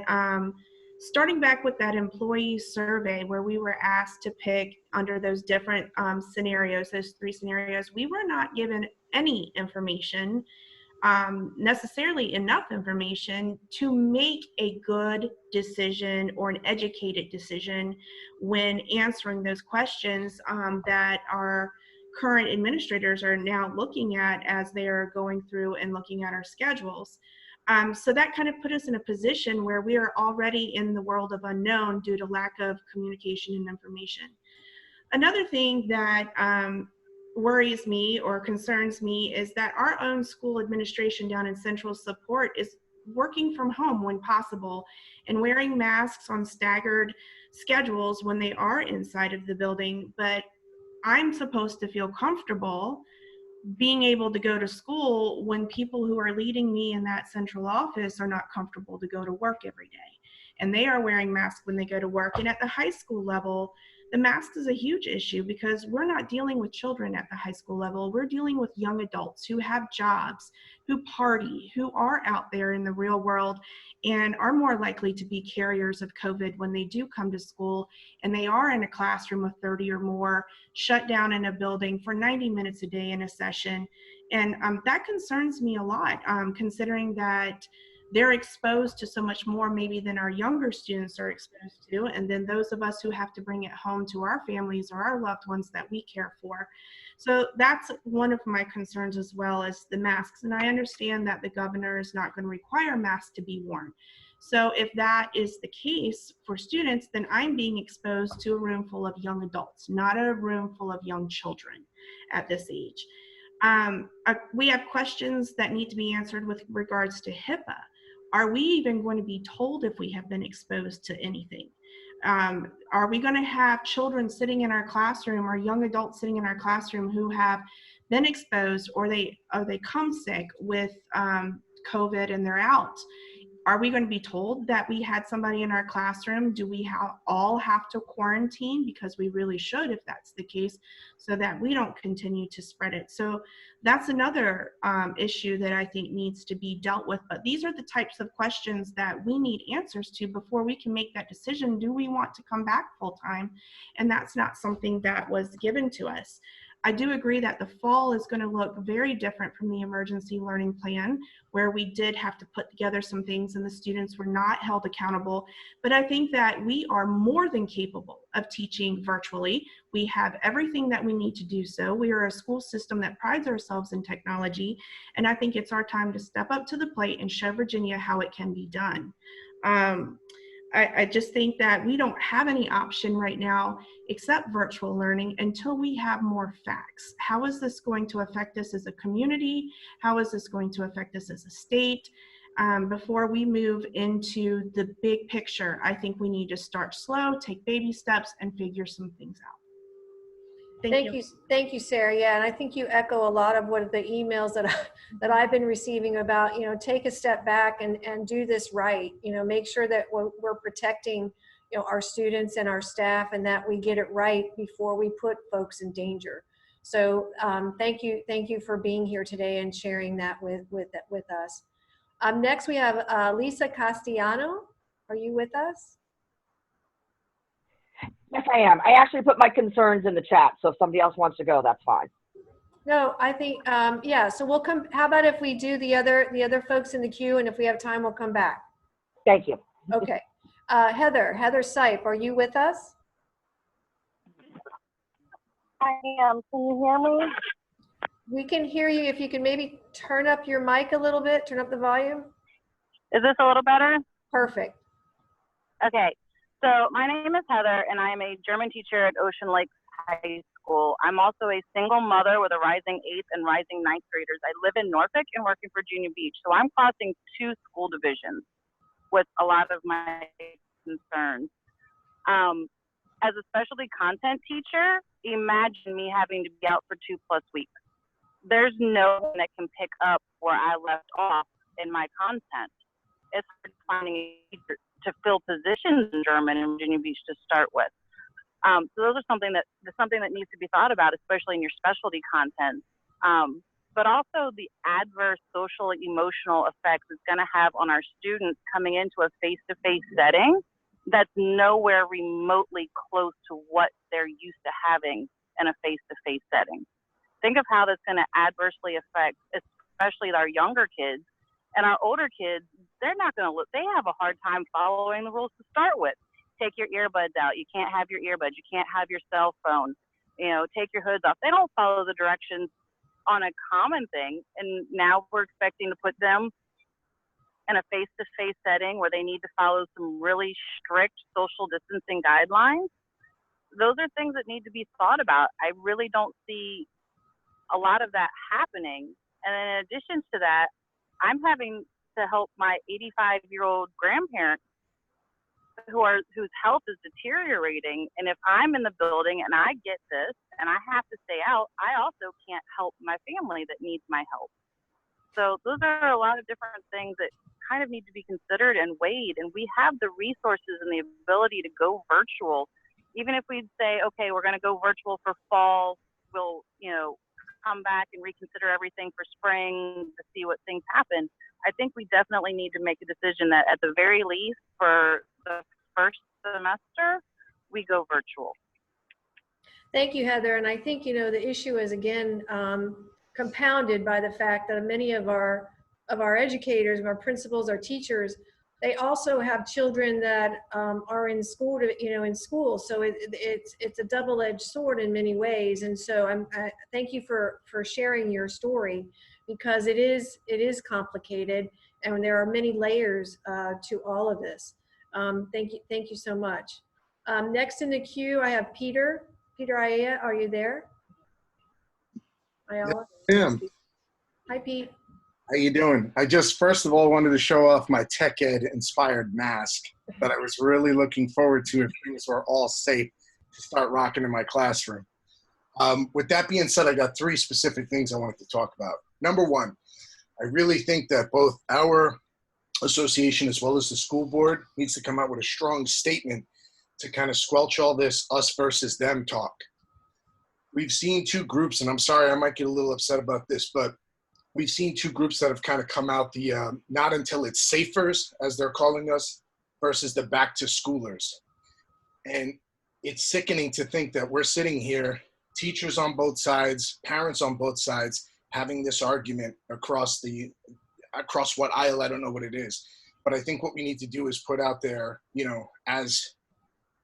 starting back with that employee survey where we were asked to pick under those different scenarios, those 3 scenarios, we were not given any information, necessarily enough information to make a good decision or an educated decision when answering those questions that our current administrators are now looking at as they are going through and looking at our schedules. So that kind of put us in a position where we are already in the world of unknown due to lack of communication and information. Another thing that worries me or concerns me is that our own school administration down in Central Support is working from home when possible and wearing masks on staggered schedules when they are inside of the building. But I'm supposed to feel comfortable being able to go to school when people who are leading me in that central office are not comfortable to go to work every day. And they are wearing masks when they go to work. And at the high school level, the mask is a huge issue because we're not dealing with children at the high school level. We're dealing with young adults who have jobs, who party, who are out there in the real world and are more likely to be carriers of COVID when they do come to school and they are in a classroom of 30 or more, shut down in a building for 90 minutes a day in a session. And that concerns me a lot, considering that they're exposed to so much more maybe than our younger students are exposed to, and then those of us who have to bring it home to our families or our loved ones that we care for. So that's one of my concerns as well as the masks. And I understand that the governor is not going to require masks to be worn. So if that is the case for students, then I'm being exposed to a room full of young adults, not a room full of young children at this age. We have questions that need to be answered with regards to HIPAA. Are we even going to be told if we have been exposed to anything? Are we going to have children sitting in our classroom or young adults sitting in our classroom who have been exposed or they come sick with COVID and they're out? are we going to be told that we had somebody in our classroom? Do we all have to quarantine? Because we really should, if that's the case, so that we don't continue to spread it. So that's another issue that I think needs to be dealt with. But these are the types of questions that we need answers to before we can make that decision. Do we want to come back full time? And that's not something that was given to us. I do agree that the fall is going to look very different from the emergency learning plan, where we did have to put together some things and the students were not held accountable. But I think that we are more than capable of teaching virtually. We have everything that we need to do so. We are a school system that prides ourselves in technology, and I think it's our time to step up to the plate and show Virginia how it can be done. I just think that we don't have any option right now except virtual learning until we have more facts. How is this going to affect us as a community? How is this going to affect us as a state? Before we move into the big picture, I think we need to start slow, take baby steps, and figure some things out. Thank you, Sarah. Yeah, and I think you echo a lot of what the emails that I've been receiving about, take a step back and do this right. Make sure that we're protecting, our students and our staff, and that we get it right before we put folks in danger. So thank you for being here today and sharing that with us. Next we have Lisa Castellano. Are you with us? Yes, I am. I actually put my concerns in the chat, so if somebody else wants to go, that's fine. No, I think, yeah, so we'll come, how about if we do the other folks in the queue, and if we have time, we'll come back. Thank you. Okay. Heather Sipe, are you with us? I am. Can you hear me? We can hear you. If you can maybe turn up your mic a little bit, turn up the volume. Is this a little better? Perfect. Okay. So my name is Heather, and I am a German teacher at Ocean Lake High School. I'm also a single mother with a rising 8th and rising 9th graders. I live in Norfolk and work in Virginia Beach. So I'm crossing 2 school divisions with a lot of my concerns. As a specialty content teacher, imagine me having to be out for 2+ weeks. There's no one that can pick up where I left off in my content. It's hard finding a teacher to fill positions in German and Virginia Beach to start with. So those are something that needs to be thought about, especially in your specialty content. But also the adverse social emotional effects it's going to have on our students coming into a face-to-face setting that's nowhere remotely close to what they're used to having in a face-to-face setting. Think of how that's going to adversely affect, especially our younger kids. And our older kids, they're not going to look, they have a hard time following the rules to start with. Take your earbuds out. You can't have your earbuds. You can't have your cell phone. Take your hoods off. They don't follow the directions on a common thing. And now we're expecting to put them in a face-to-face setting where they need to follow some really strict social distancing guidelines. Those are things that need to be thought about. I really don't see a lot of that happening. And in addition to that, I'm having to help my 85-year-old grandparents whose health is deteriorating. And if I'm in the building and I get this and I have to stay out, I also can't help my family that needs my help. So those are a lot of different things that kind of need to be considered and weighed. And we have the resources and the ability to go virtual. Even if we'd say, okay, we're going to go virtual for fall, we'll, come back and reconsider everything for spring to see what things happen. I think we definitely need to make a decision that at the very least for the first semester, we go virtual. Thank you, Heather. And I think, the issue is, again, compounded by the fact that many of our educators, our principals, our teachers, they also have children that are in school, in school. So it's a double-edged sword in many ways. And so I thank you for sharing your story, because it is complicated, and there are many layers to all of this. Thank you so much. Next in the queue, I have Peter Ayala. Are you there? Ayala? I am. Hi, Pete. How you doing? I just first of all wanted to show off my tech ed inspired mask that I was really looking forward to if things were all safe to start rocking in my classroom. With that being said, I got 3 specific things I wanted to talk about. Number 1, I really think that both our association as well as the school board needs to come out with a strong statement to kind of squelch all this us versus them talk. We've seen two groups, and I'm sorry, I might get a little upset about this, but we've seen two groups that have kind of come out, the not until it's safers, as they're calling us, versus the back to schoolers. And it's sickening to think that we're sitting here, teachers on both sides, parents on both sides, having this argument across what aisle, I don't know what it is. But I think what we need to do is put out there, you know, as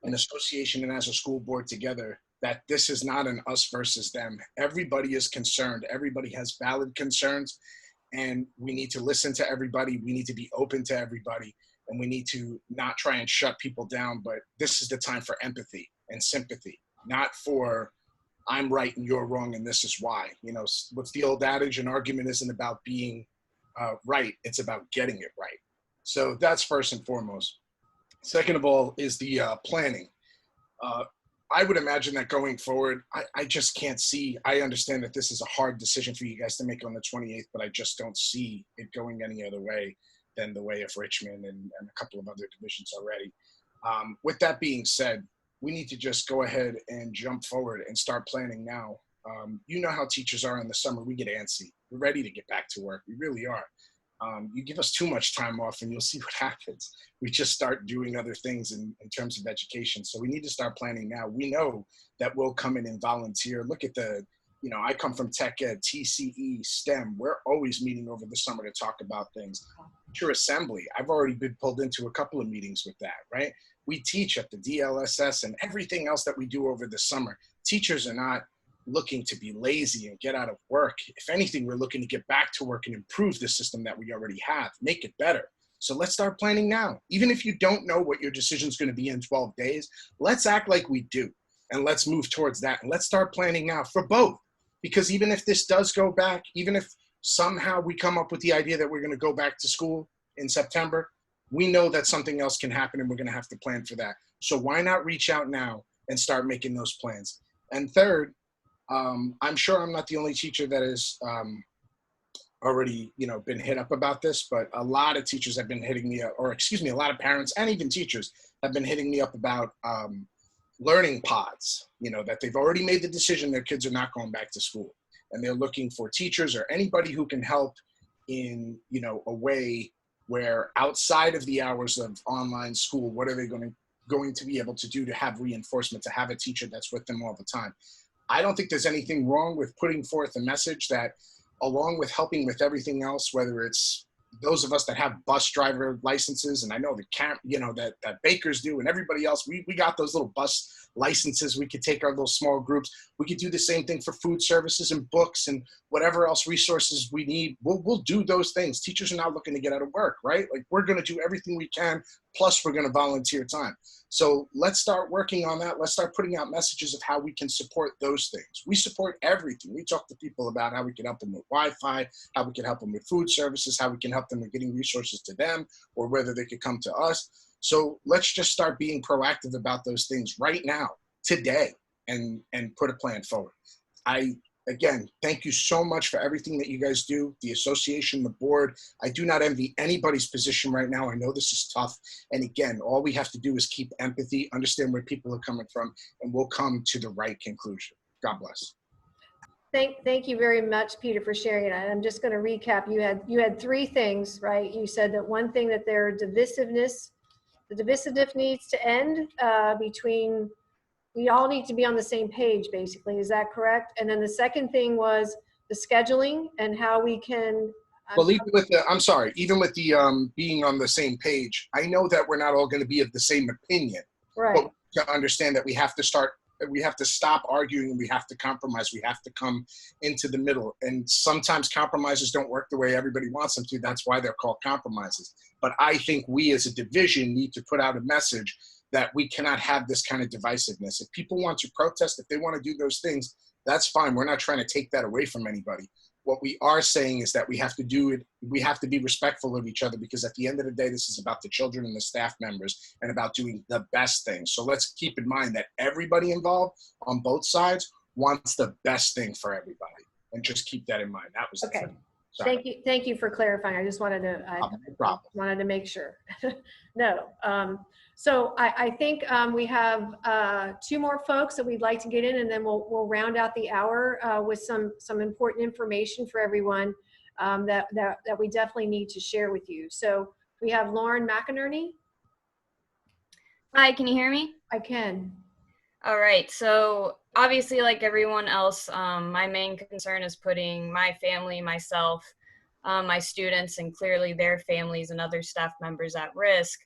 an association and as a school board together, that this is not an us versus them. Everybody is concerned. Everybody has valid concerns, and we need to listen to everybody. We need to be open to everybody, and we need to not try and shut people down. But this is the time for empathy and sympathy, not for I'm right and you're wrong and this is why. You know, what's the old adage? An argument isn't about being right. It's about getting it right. So that's first and foremost. Second of all is the planning. I would imagine that going forward, I just can't see. I understand that this is a hard decision for you guys to make on the 28th, but I just don't see it going any other way than the way of Richmond and a couple of other divisions already. With that being said, we need to just go ahead and jump forward and start planning now. You know how teachers are in the summer. We get antsy. We're ready to get back to work. We really are. You give us too much time off and you'll see what happens. We just start doing other things in terms of education. So we need to start planning now. We know that we'll come in and volunteer. Look at the, you know, I come from tech ed, TCE, STEM. We're always meeting over the summer to talk about things. Teacher assembly, I've already been pulled into a couple of meetings with that, right? We teach at the DLSS and everything else that we do over the summer. Teachers are not looking to be lazy and get out of work. If anything, we're looking to get back to work and improve the system that we already have, make it better. So let's start planning now. Even if you don't know what your decision is going to be in 12 days, let's act like we do and let's move towards that. And let's start planning now for both. Because even if this does go back, even if somehow we come up with the idea that we're going to go back to school in September, we know that something else can happen and we're going to have to plan for that. So why not reach out now and start making those plans? And third, I'm sure I'm not the only teacher that has already, you know, been hit up about this, but a lot of teachers have been hitting me up, or excuse me, a lot of parents and even teachers have been hitting me up about learning pods, you know, that they've already made the decision their kids are not going back to school. And they're looking for teachers or anybody who can help in, you know, a way where outside of the hours of online school, what are they going to be able to do to have reinforcement, to have a teacher that's with them all the time? I don't think there's anything wrong with putting forth a message that, along with helping with everything else, whether it's those of us that have bus driver licenses, and I know that bakers do, and everybody else, we got those little bus licenses. We could take our little small groups. We could do the same thing for food services and books and whatever else resources we need. We'll do those things. Teachers are not looking to get out of work, right? Like, we're going to do everything we can, plus we're going to volunteer time. So let's start working on that. Let's start putting out messages of how we can support those things. We support everything. We talk to people about how we can help them with Wi-Fi, how we can help them with food services, how we can help them with getting resources to them, or whether they could come to us. So let's just start being proactive about those things right now, today, and put a plan forward. Again, thank you so much for everything that you guys do, the association, the board. I do not envy anybody's position right now. I know this is tough. And again, all we have to do is keep empathy, understand where people are coming from, and we'll come to the right conclusion. God bless. Thank you very much, Peter, for sharing that. I'm just going to recap. You had three things, right? You said that one thing, that the divisiveness needs to end between. We all need to be on the same page, basically. Is that correct? And then the second thing was the scheduling and how we can. Well, even with the being on the same page, I know that we're not all going to be of the same opinion. Right. But to understand that we have to stop arguing and we have to compromise. We have to come into the middle. And sometimes compromises don't work the way everybody wants them to. That's why they're called compromises. But I think we as a division need to put out a message that we cannot have this kind of divisiveness. If people want to protest, if they want to do those things, that's fine. We're not trying to take that away from anybody. What we are saying is that we have to do it. We have to be respectful of each other, because at the end of the day, this is about the children and the staff members and about doing the best thing. So let's keep in mind that everybody involved on both sides wants the best thing for everybody, and just keep that in mind. That was the thing. Sorry. Thank you for clarifying. I just wanted to, No problem. wanted to make sure. No. So I think we have 2 more folks that we'd like to get in, and then we'll round out the hour with some important information for everyone that we definitely need to share with you. So we have Lauren McInerney. Hi, can you hear me? I can. All right, so obviously, like everyone else, my main concern is putting my family, myself, my students, and clearly their families and other staff members at risk.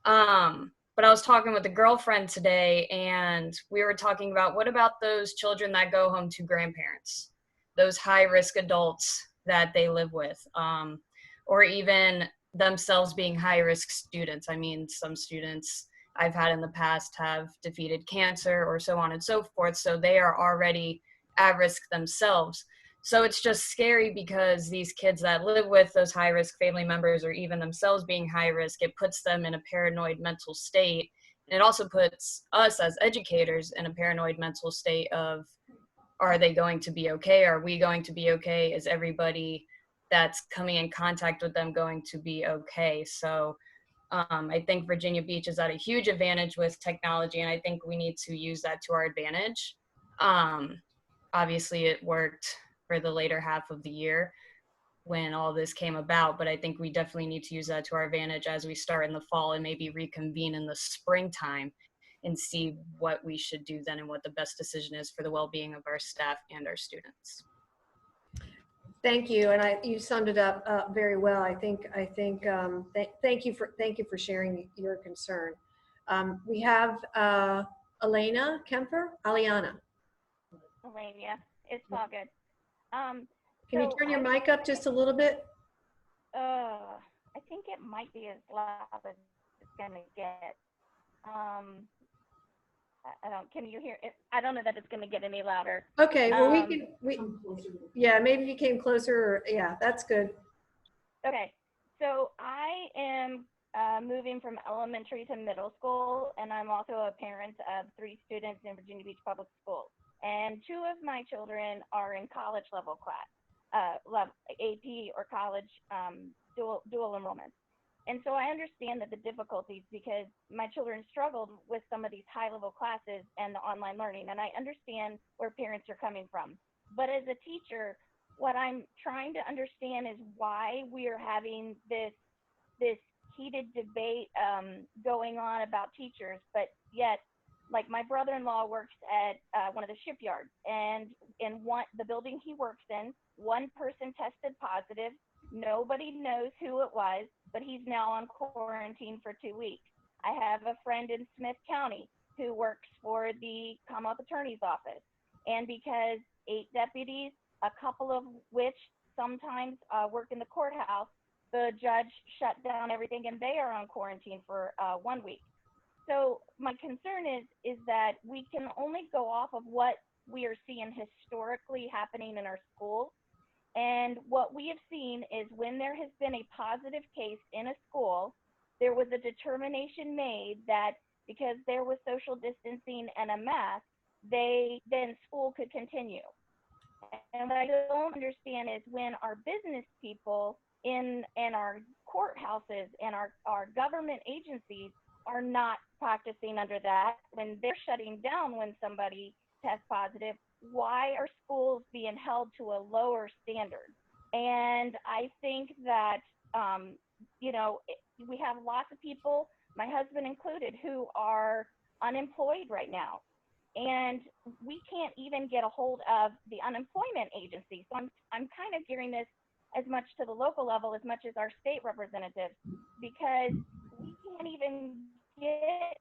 But I was talking with a girlfriend today, and we were talking about what about those children that go home to grandparents, those high-risk adults that they live with, or even themselves being high-risk students. I mean, some students I've had in the past have defeated cancer or so on and so forth, so they are already at risk themselves. So it's just scary because these kids that live with those high-risk family members or even themselves being high risk, it puts them in a paranoid mental state. And it also puts us as educators in a paranoid mental state of, are they going to be okay? Are we going to be okay? Is everybody that's coming in contact with them going to be okay? So I think Virginia Beach is at a huge advantage with technology, and I think we need to use that to our advantage. Obviously, it worked for the later half of the year when all this came about, but I think we definitely need to use that to our advantage as we start in the fall and maybe reconvene in the springtime and see what we should do then and what the best decision is for the well-being of our staff and our students. Thank you, and you summed it up very well. Thank you for sharing your concern. We have Elena Kemper. Aliana. Elena, it's all good. Can you turn your mic up just a little bit? I think it might be as loud as it's gonna get. Can you hear it? I don't know that it's gonna get any louder. Okay, well yeah, maybe if you came closer, yeah, that's good. Okay, so I am moving from elementary to middle school, and I'm also a parent of 3 students in Virginia Beach Public Schools. And 2 of my children are in college level class, AP or college dual enrollment. And so I understand that the difficulties, because my children struggled with some of these high level classes and the online learning, and I understand where parents are coming from. But as a teacher, what I'm trying to understand is why we are having this heated debate going on about teachers, but yet, like, my brother-in-law works at one of the shipyards, and in the building he works in, one person tested positive. Nobody knows who it was, but he's now on quarantine for 2 weeks. I have a friend in Smith County who works for the Commonwealth Attorney's Office, and because 8 deputies, a couple of which sometimes work in the courthouse, the judge shut down everything, and they are on quarantine for 1 week. So my concern is that we can only go off of what we are seeing historically happening in our schools. And what we have seen is when there has been a positive case in a school, there was a determination made that because there was social distancing and a mask, then school could continue. And what I don't understand is when our business people in our courthouses and our government agencies are not practicing under that, when they're shutting down when somebody tests positive, why are schools being held to a lower standard? And I think that, we have lots of people, my husband included, who are unemployed right now. And we can't even get a hold of the unemployment agency. So I'm kind of gearing this as much to the local level as much as our state representatives, because we can't even get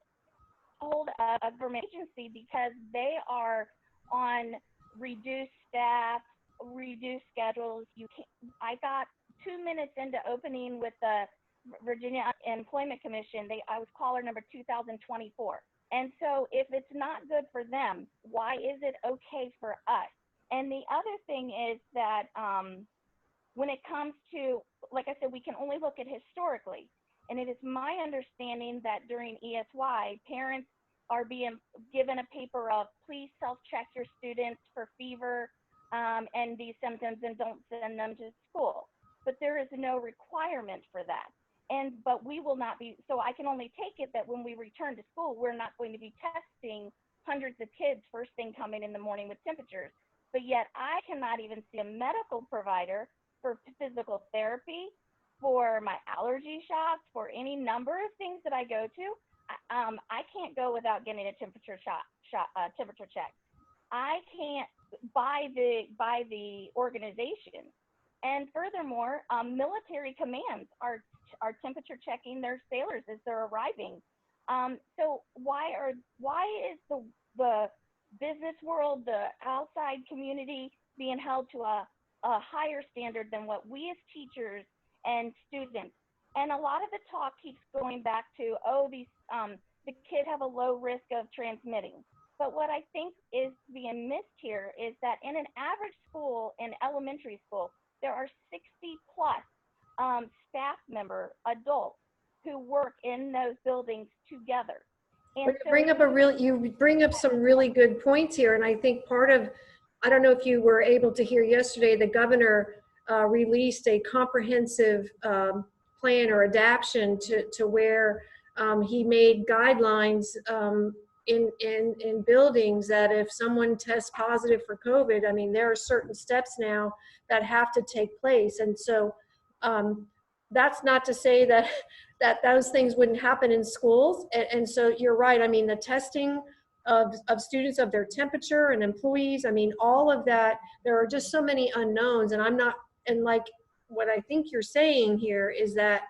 hold of a government agency because they are on reduced staff, reduced schedules. I got 2 minutes into opening with the Virginia Employment Commission. I was caller number 2024. And so if it's not good for them, why is it okay for us? And the other thing is that when it comes to, like I said, we can only look at historically. And it is my understanding that during ESY, parents are being given a paper of please self-check your students for fever and these symptoms and don't send them to school. But there is no requirement for that. But we will not be, so I can only take it that when we return to school, we're not going to be testing hundreds of kids first thing coming in the morning with temperatures. But yet I cannot even see a medical provider for physical therapy, for my allergy shots, for any number of things that I go to. I can't go without getting a temperature temperature check. I can't by the organization. And furthermore, military commands are temperature checking their sailors as they're arriving. So why is the business world, the outside community being held to a higher standard than what we as teachers and students? And a lot of the talk keeps going back to, oh, the kid have a low risk of transmitting. But what I think is being missed here is that in an average school, in elementary school, there are 60 plus staff member adults who work in those buildings together. And you bring up some really good points here, and I think part of, I don't know if you were able to hear yesterday, the governor released a comprehensive plan or adaptation to where he made guidelines in buildings that if someone tests positive for COVID, I mean, there are certain steps now that have to take place. And so that's not to say that those things wouldn't happen in schools. And so you're right. I mean, the testing of students, of their temperature, and employees, I mean, all of that, there are just so many unknowns. And like what I think you're saying here is that,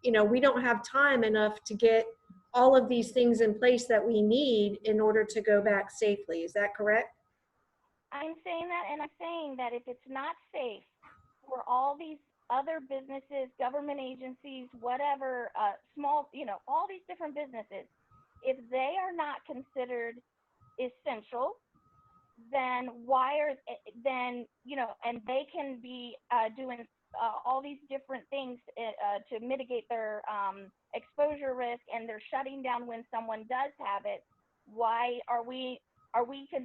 you know, we don't have time enough to get all of these things in place that we need in order to go back safely. Is that correct? I'm saying that, and I'm saying that if it's not safe for all these other businesses, government agencies, whatever, small, you know, all these different businesses, if they are not considered essential, then you know, and they can be doing all these different things to mitigate their exposure risk, and they're shutting down when someone does have it, why are we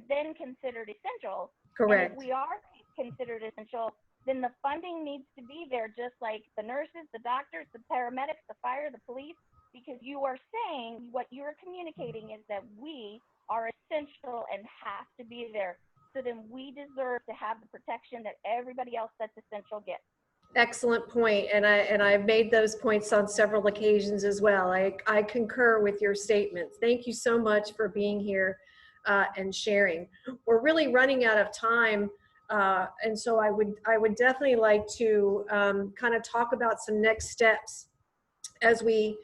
then considered essential? Correct. And if we are considered essential, then the funding needs to be there, just like the nurses, the doctors, the paramedics, the fire, the police, because you are saying, what you are communicating is that we are essential and have to be there. So then we deserve to have the protection that everybody else that's essential gets. Excellent point. And I've made those points on several occasions as well. I concur with your statements. Thank you so much for being here and sharing. We're really running out of time. And so I would definitely like to kind of talk about some next steps as we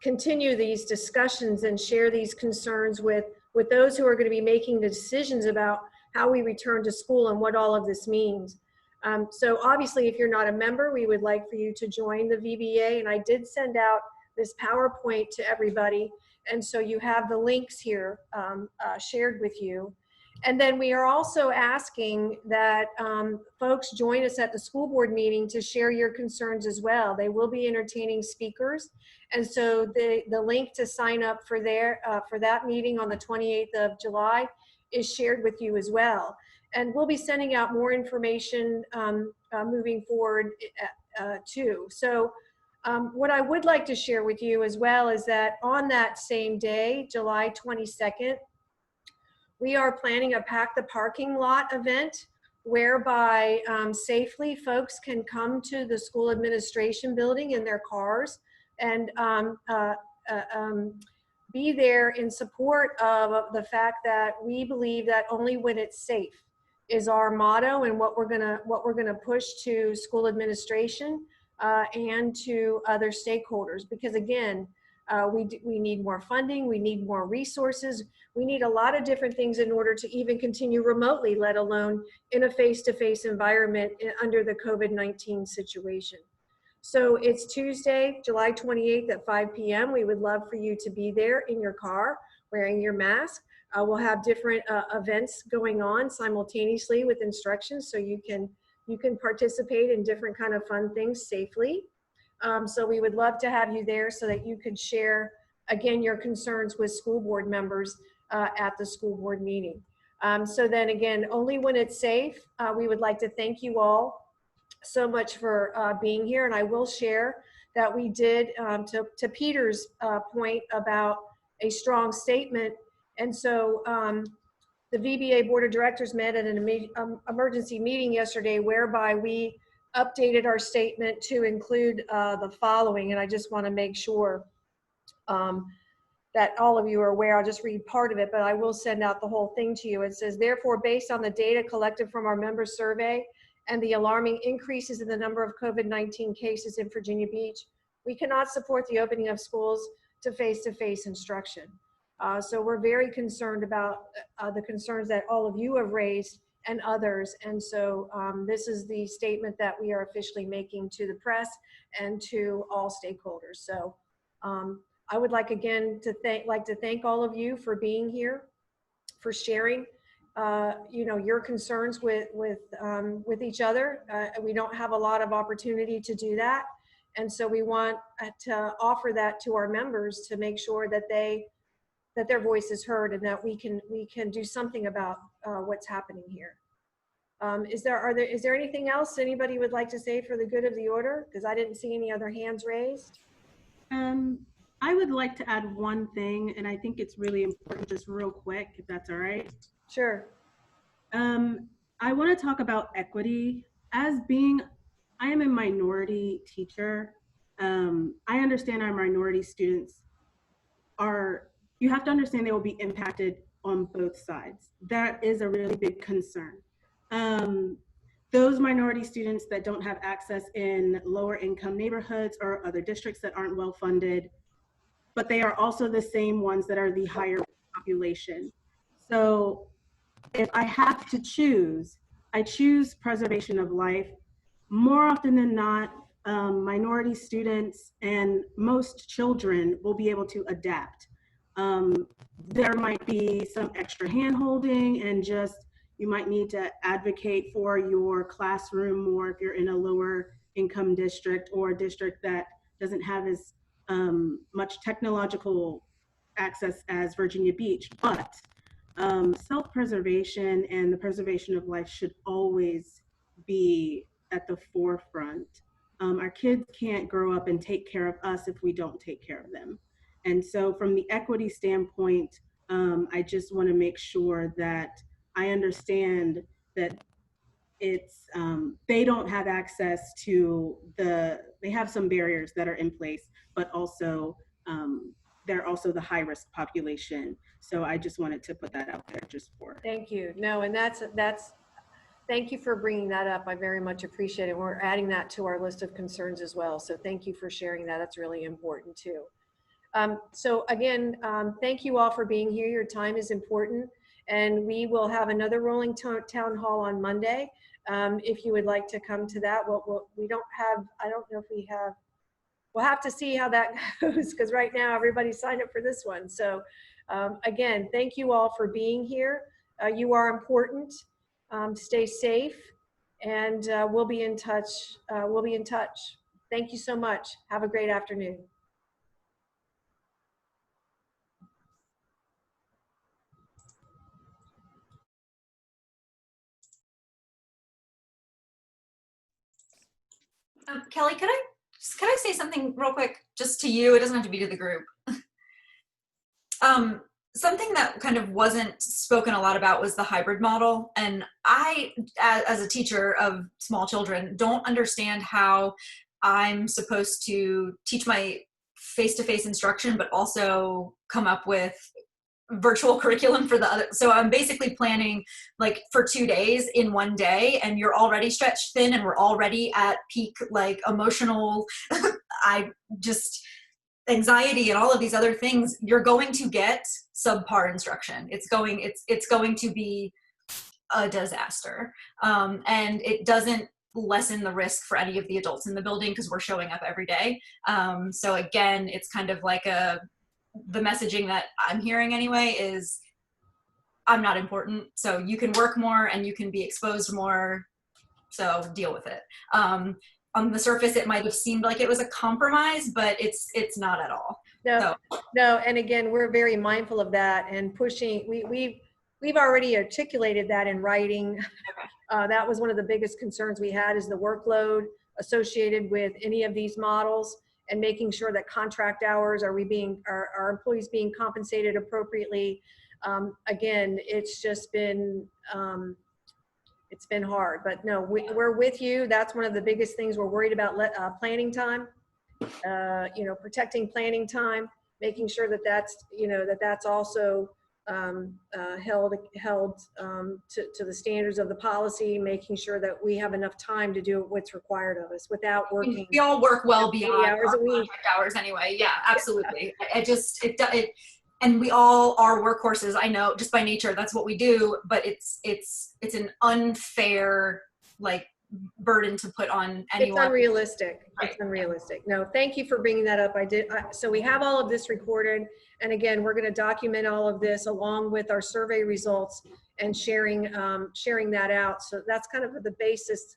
continue these discussions and share these concerns with those who are going to be making the decisions about how we return to school and what all of this means. So obviously, if you're not a member, we would like for you to join the VBEA. And I did send out this PowerPoint to everybody. And so you have the links here shared with you. And then we are also asking that folks join us at the school board meeting to share your concerns as well. They will be entertaining speakers. And so the link to sign up for that meeting on the 28th of July is shared with you as well. And we'll be sending out more information moving forward too. So what I would like to share with you as well is that on that same day, July 22nd, we are planning a Pack the Parking Lot event whereby safely folks can come to the school administration building in their cars and be there in support of the fact that we believe that only when it's safe is our motto, and what we're gonna push to school administration and to other stakeholders. Because again, we need more funding, we need more resources, we need a lot of different things in order to even continue remotely, let alone in a face-to-face environment under the COVID-19 situation. So it's Tuesday, July 28th at 5 p.m. We would love for you to be there in your car wearing your mask. We'll have different events going on simultaneously with instructions, so you can participate in different kind of fun things safely. So we would love to have you there so that you could share, again, your concerns with school board members at the school board meeting. So then again, only when it's safe, we would like to thank you all so much for being here. And I will share that we did, to Peter's point about a strong statement. And so the VBEA Board of Directors met at an emergency meeting yesterday, whereby we updated our statement to include the following. And I just want to make sure that all of you are aware. I'll just read part of it, but I will send out the whole thing to you. It says, therefore, based on the data collected from our member survey and the alarming increases in the number of COVID-19 cases in Virginia Beach, we cannot support the opening of schools to face-to-face instruction. So we're very concerned about the concerns that all of you have raised and others. And so this is the statement that we are officially making to the press and to all stakeholders. So I would like again to thank all of you for being here, for sharing your concerns with each other. We don't have a lot of opportunity to do that. And so we want to offer that to our members to make sure that their voice is heard and that we can do something about what's happening here. Is there anything else anybody would like to say for the good of the order? Because I didn't see any other hands raised. I would like to add one thing, and I think it's really important, just real quick, if that's all right. Sure. I want to talk about equity. I am a minority teacher. I understand our minority students you have to understand they will be impacted on both sides. That is a really big concern. Those minority students that don't have access in lower income neighborhoods or other districts that aren't well funded, but they are also the same ones that are the higher population. So if I have to choose, I choose preservation of life. More often than not, minority students and most children will be able to adapt. There might be some extra hand-holding and just you might need to advocate for your classroom more if you're in a lower income district or a district that doesn't have as much technological access as Virginia Beach. But self-preservation and the preservation of life should always be at the forefront. Our kids can't grow up and take care of us if we don't take care of them. And so from the equity standpoint, I just want to make sure that I understand that it's they don't have access to they have some barriers that are in place, but also they're also the high risk population. So I just wanted to put that out there just for. Thank you. No, and that's thank you for bringing that up. I very much appreciate it. We're adding that to our list of concerns as well. So thank you for sharing that. That's really important too. So again, thank you all for being here. Your time is important. And we will have another rolling town hall on Monday. If you would like to come to that, we don't have, I don't know if we have, we'll have to see how that goes because right now everybody signed up for this one. So again, thank you all for being here. You are important. Stay safe and we'll be in touch. We'll be in touch. Thank you so much. Have a great afternoon. Kelly, can I say something real quick just to you? It doesn't have to be to the group. Something that kind of wasn't spoken a lot about was the hybrid model. And I, as a teacher of small children, don't understand how I'm supposed to teach my face-to-face instruction, but also come up with virtual curriculum for the other. So I'm basically planning like for 2 days in one day, and you're already stretched thin and we're already at peak like emotional anxiety and all of these other things. You're going to get subpar instruction. It's going to be a disaster. And it doesn't lessen the risk for any of the adults in the building because we're showing up every day. So again, it's kind of like the messaging that I'm hearing anyway is I'm not important. So you can work more and you can be exposed more. So deal with it. On the surface, it might have seemed like it was a compromise, but it's not at all. No, no. And again, we're very mindful of that and pushing. we've already articulated that in writing. That was one of the biggest concerns we had, is the workload associated with any of these models, and making sure that contract hours, are our employees being compensated appropriately? Again, it's just been, it's been hard, but no, we're with you. That's one of the biggest things we're worried about, planning time, protecting planning time, making sure that that's also held to the standards of the policy, making sure that we have enough time to do what's required of us without working. We all work well 80 beyond hours our a week. contract hours anyway. Yeah, absolutely. And we all are workhorses. I know, just by nature, that's what we do. But it's an unfair burden to put on anyone. It's unrealistic. Right. It's unrealistic. No, thank you for bringing that up. So we have all of this recorded, and again, we're going to document all of this along with our survey results and sharing that out. So that's kind of the basis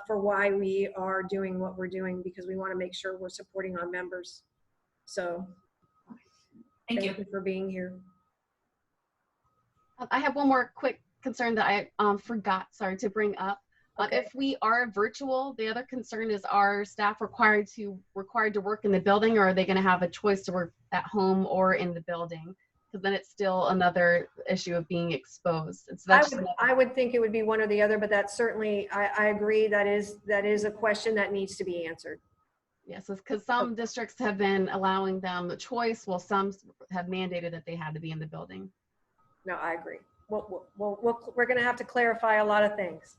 for why we are doing what we're doing, because we want to make sure we're supporting our members. So thank you for being here. I have one more quick concern that I forgot, to bring up. Okay. If we are virtual, the other concern is, are staff required to work in the building, or are they going to have a choice to work at home or in the building? Because then it's still another issue of being exposed. And so I would think it would be one or the other, but that's certainly, I agree, that is a question that needs to be answered. Yes, because some districts have been allowing them the choice, while some have mandated that they had to be in the building. No, I agree. We're going to have to clarify a lot of things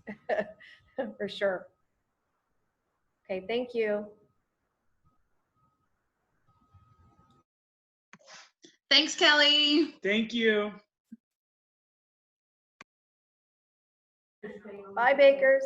for sure. Okay, thank you. Thanks, Kelly. Thank you. Bye, Bakers.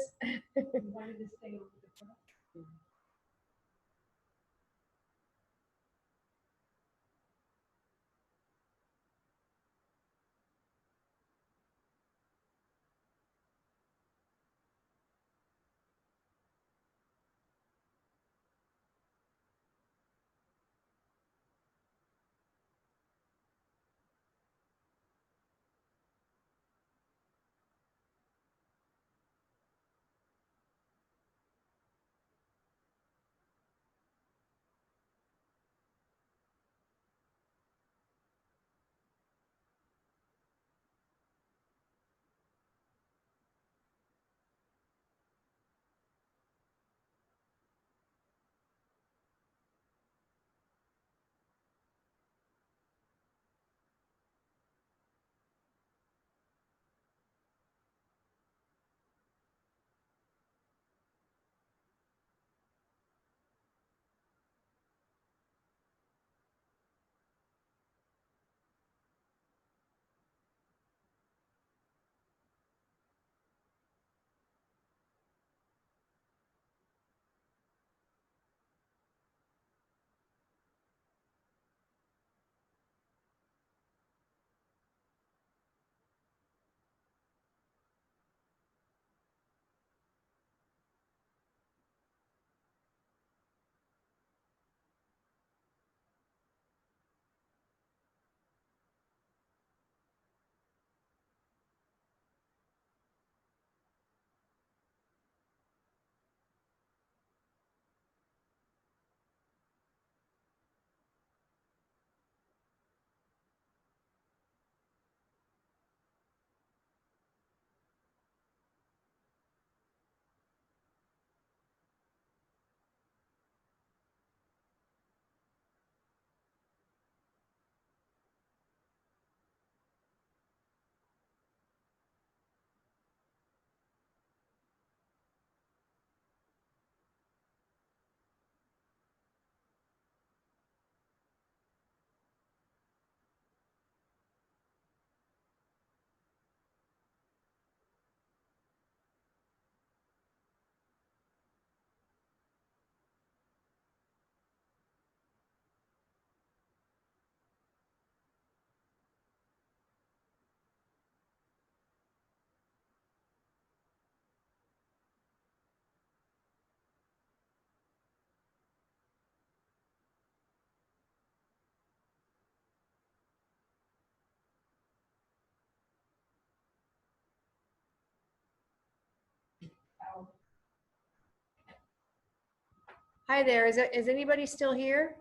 Hi there. Is anybody still here?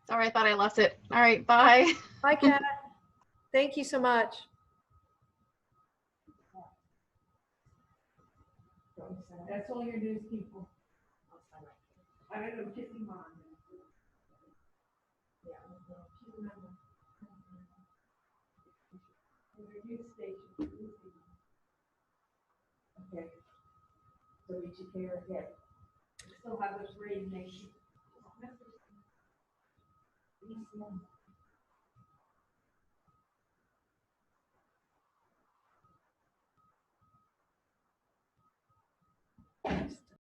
Sorry, I thought I lost it. All right, bye. Hi, Kat. Thank you so much. That's all your news people. I don't know, kissing mom. Yeah, she's a member. News station. Okay. So we took care of that. We still have this rain nation.